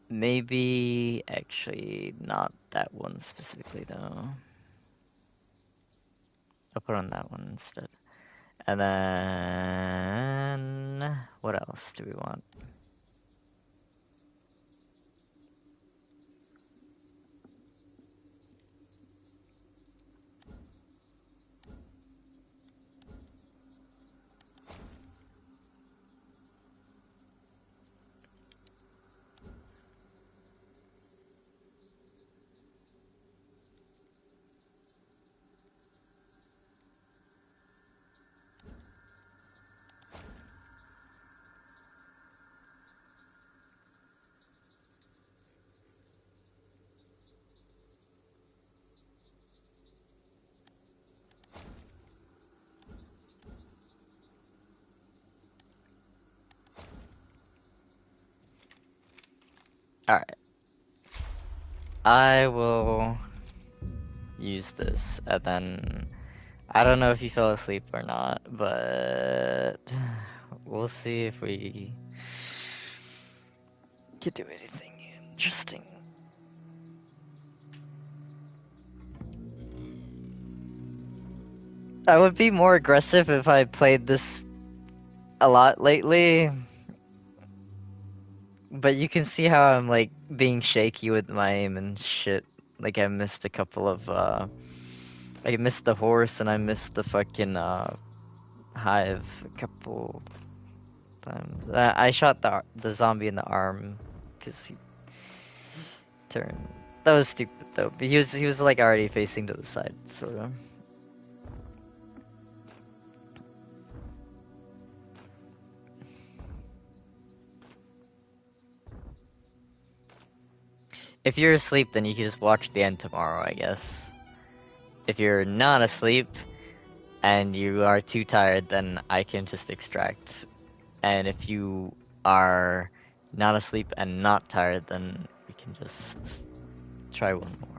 Maybe actually not that one specifically though. I'll put on that one instead. And then what else do we want? Alright. I will use this and then I don't know if you fell asleep or not, but we'll see if we can do anything interesting. I would be more aggressive if I played this a lot lately, but you can see how I'm like being shaky with my aim and shit. Like I missed a couple of I missed the horse and I missed the fucking hive a couple times. I shot the zombie in the arm because he turned. That was stupid though. But he was like already facing to the side, sort of. If you're asleep, then you can just watch the end tomorrow, I guess. If you're not asleep and you are too tired, then I can just extract. And if you are not asleep and not tired, then we can just try one more.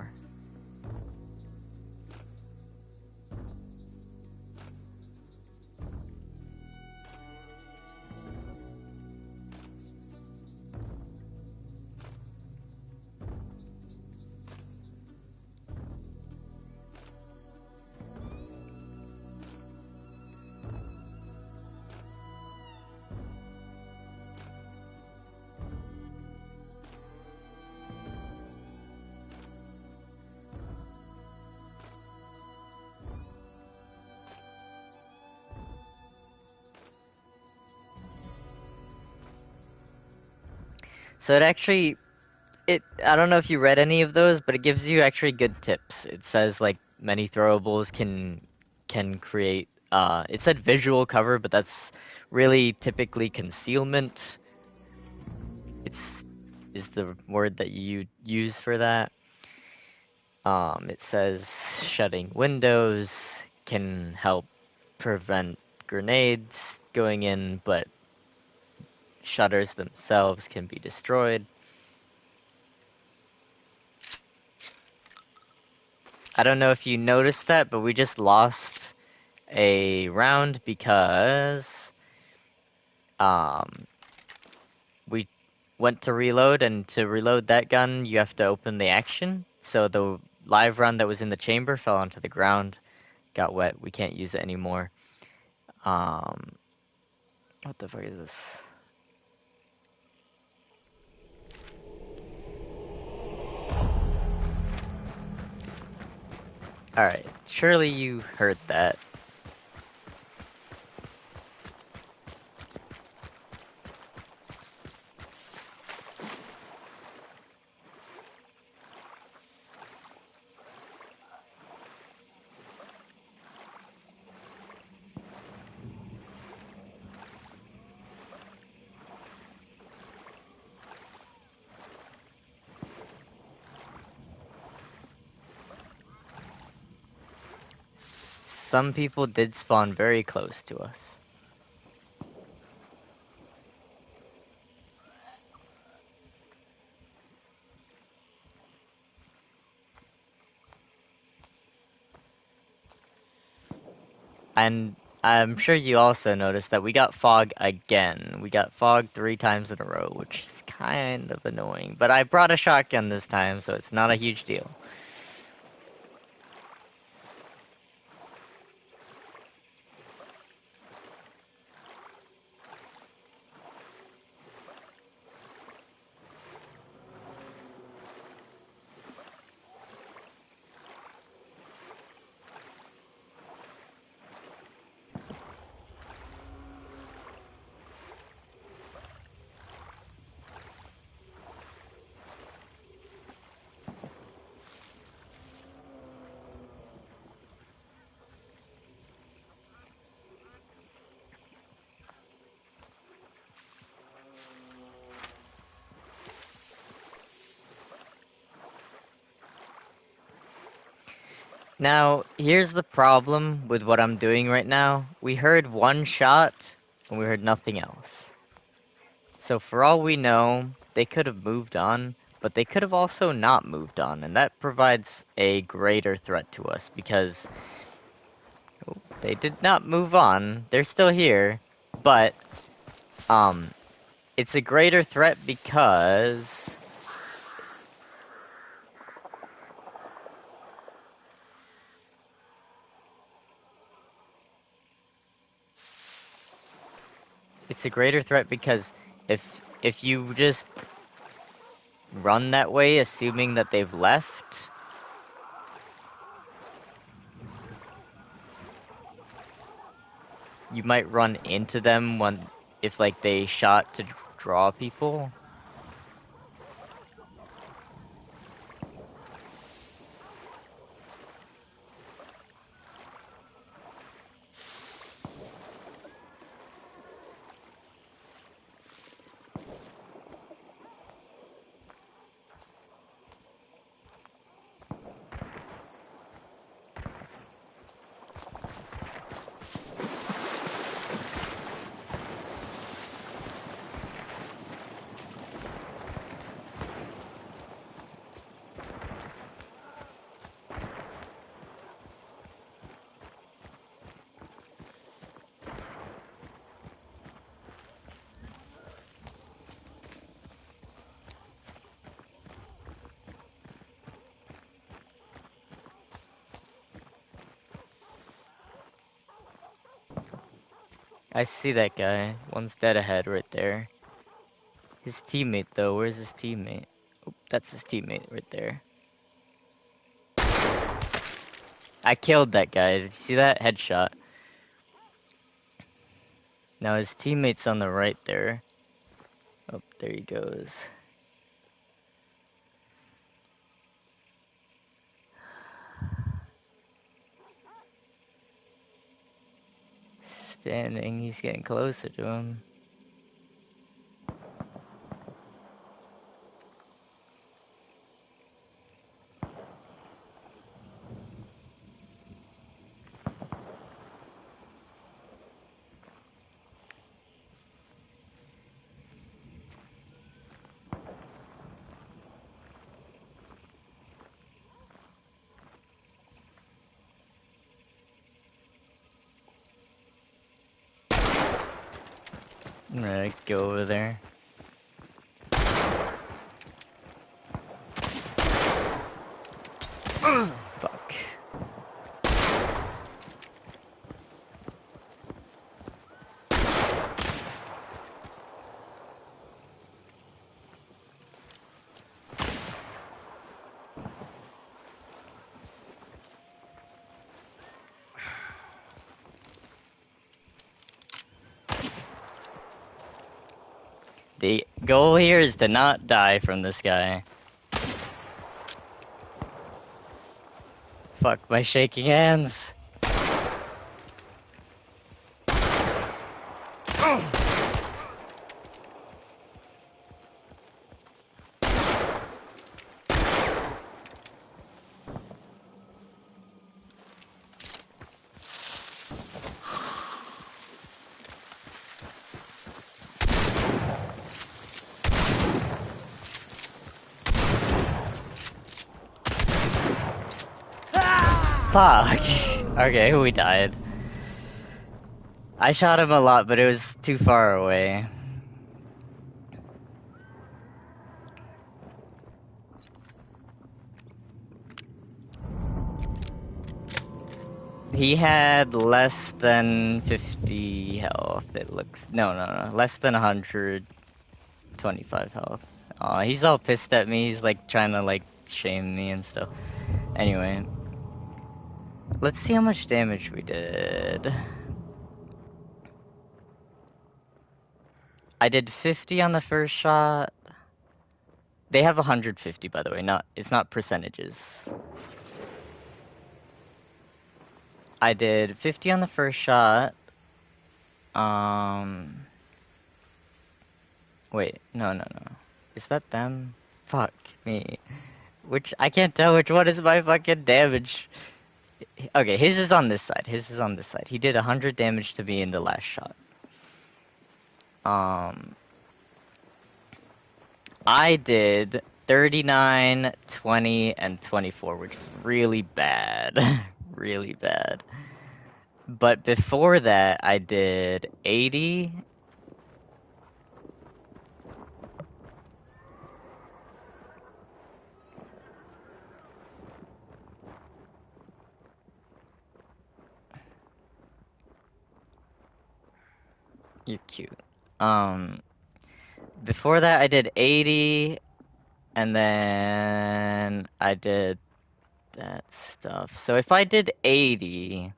So I don't know if you read any of those, but it gives you actually good tips. It says like many throwables can create it said visual cover, but that's really typically concealment. It's is the word that you use for that. It says shutting windows can help prevent grenades going in, but shutters themselves can be destroyed. I don't know if you noticed that, but we just lost a round because um, we went to reload, and to reload that gun, you have to open the action. So the live round that was in the chamber fell onto the ground, got wet. We can't use it anymore. Um, what the fuck is this? Alright, surely you heard that. Some people did spawn very close to us. And I'm sure you also noticed that we got fog again. We got fog 3 times in a row, which is kind of annoying. But I brought a shotgun this time, so it's not a huge deal. Now, here's the problem with what I'm doing right now. We heard one shot, and we heard nothing else. So for all we know, they could have moved on, but they could have also not moved on, and that provides a greater threat to us, because they did not move on. They're still here, but, it's a greater threat because if if you just run that way assuming that they've left, you might run into them if like they shot to draw people. I see that guy. One's dead ahead right there. His teammate though, where's his teammate? Oh, that's his teammate right there. I killed that guy. Did you see that? Headshot. Now his teammate's on the right there. Oh, there he goes. Standing, he's getting closer to him. I'm gonna go over there. Fuck. The goal here is to not die from this guy. Fuck my shaking hands. Fuck. Okay, we died. I shot him a lot, but it was too far away. He had less than 50 health, it looks. No, less than 125 health. He's all pissed at me. He's like trying to like shame me and stuff. Anyway, let's see how much damage we did. I did 50 on the first shot. They have 150, by the way. It's not percentages. I did 50 on the first shot. Wait, no. Is that them? Fuck me. I can't tell which one is my fucking damage. Okay, his is on this side. He did 100 damage to me in the last shot. I did 39, 20, and 24, which is really bad. Really bad. But before that, I did 80. You're cute. Before that, I did 80, and then I did that stuff. So if I did 80,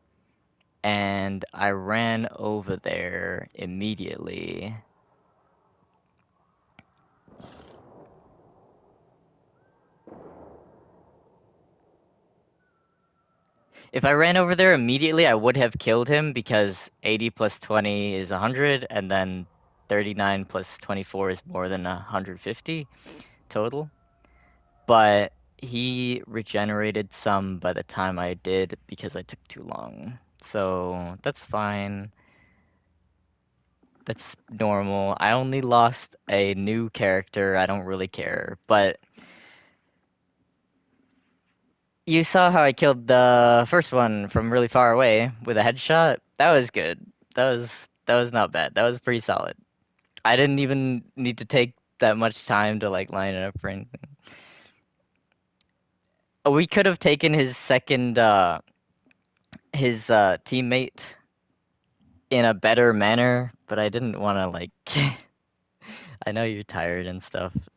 and I ran over there immediately. If I ran over there immediately, I would have killed him because 80 plus 20 is 100, and then 39 plus 24 is more than 150 total. But he regenerated some by the time I did because I took too long. So that's fine. That's normal. I only lost a new character. I don't really care. But you saw how I killed the first one from really far away with a headshot? That was good. That was not bad. That was pretty solid. I didn't even need to take that much time to like line it up or anything. We could have taken his second teammate in a better manner, but I didn't want to like I know you're tired and stuff.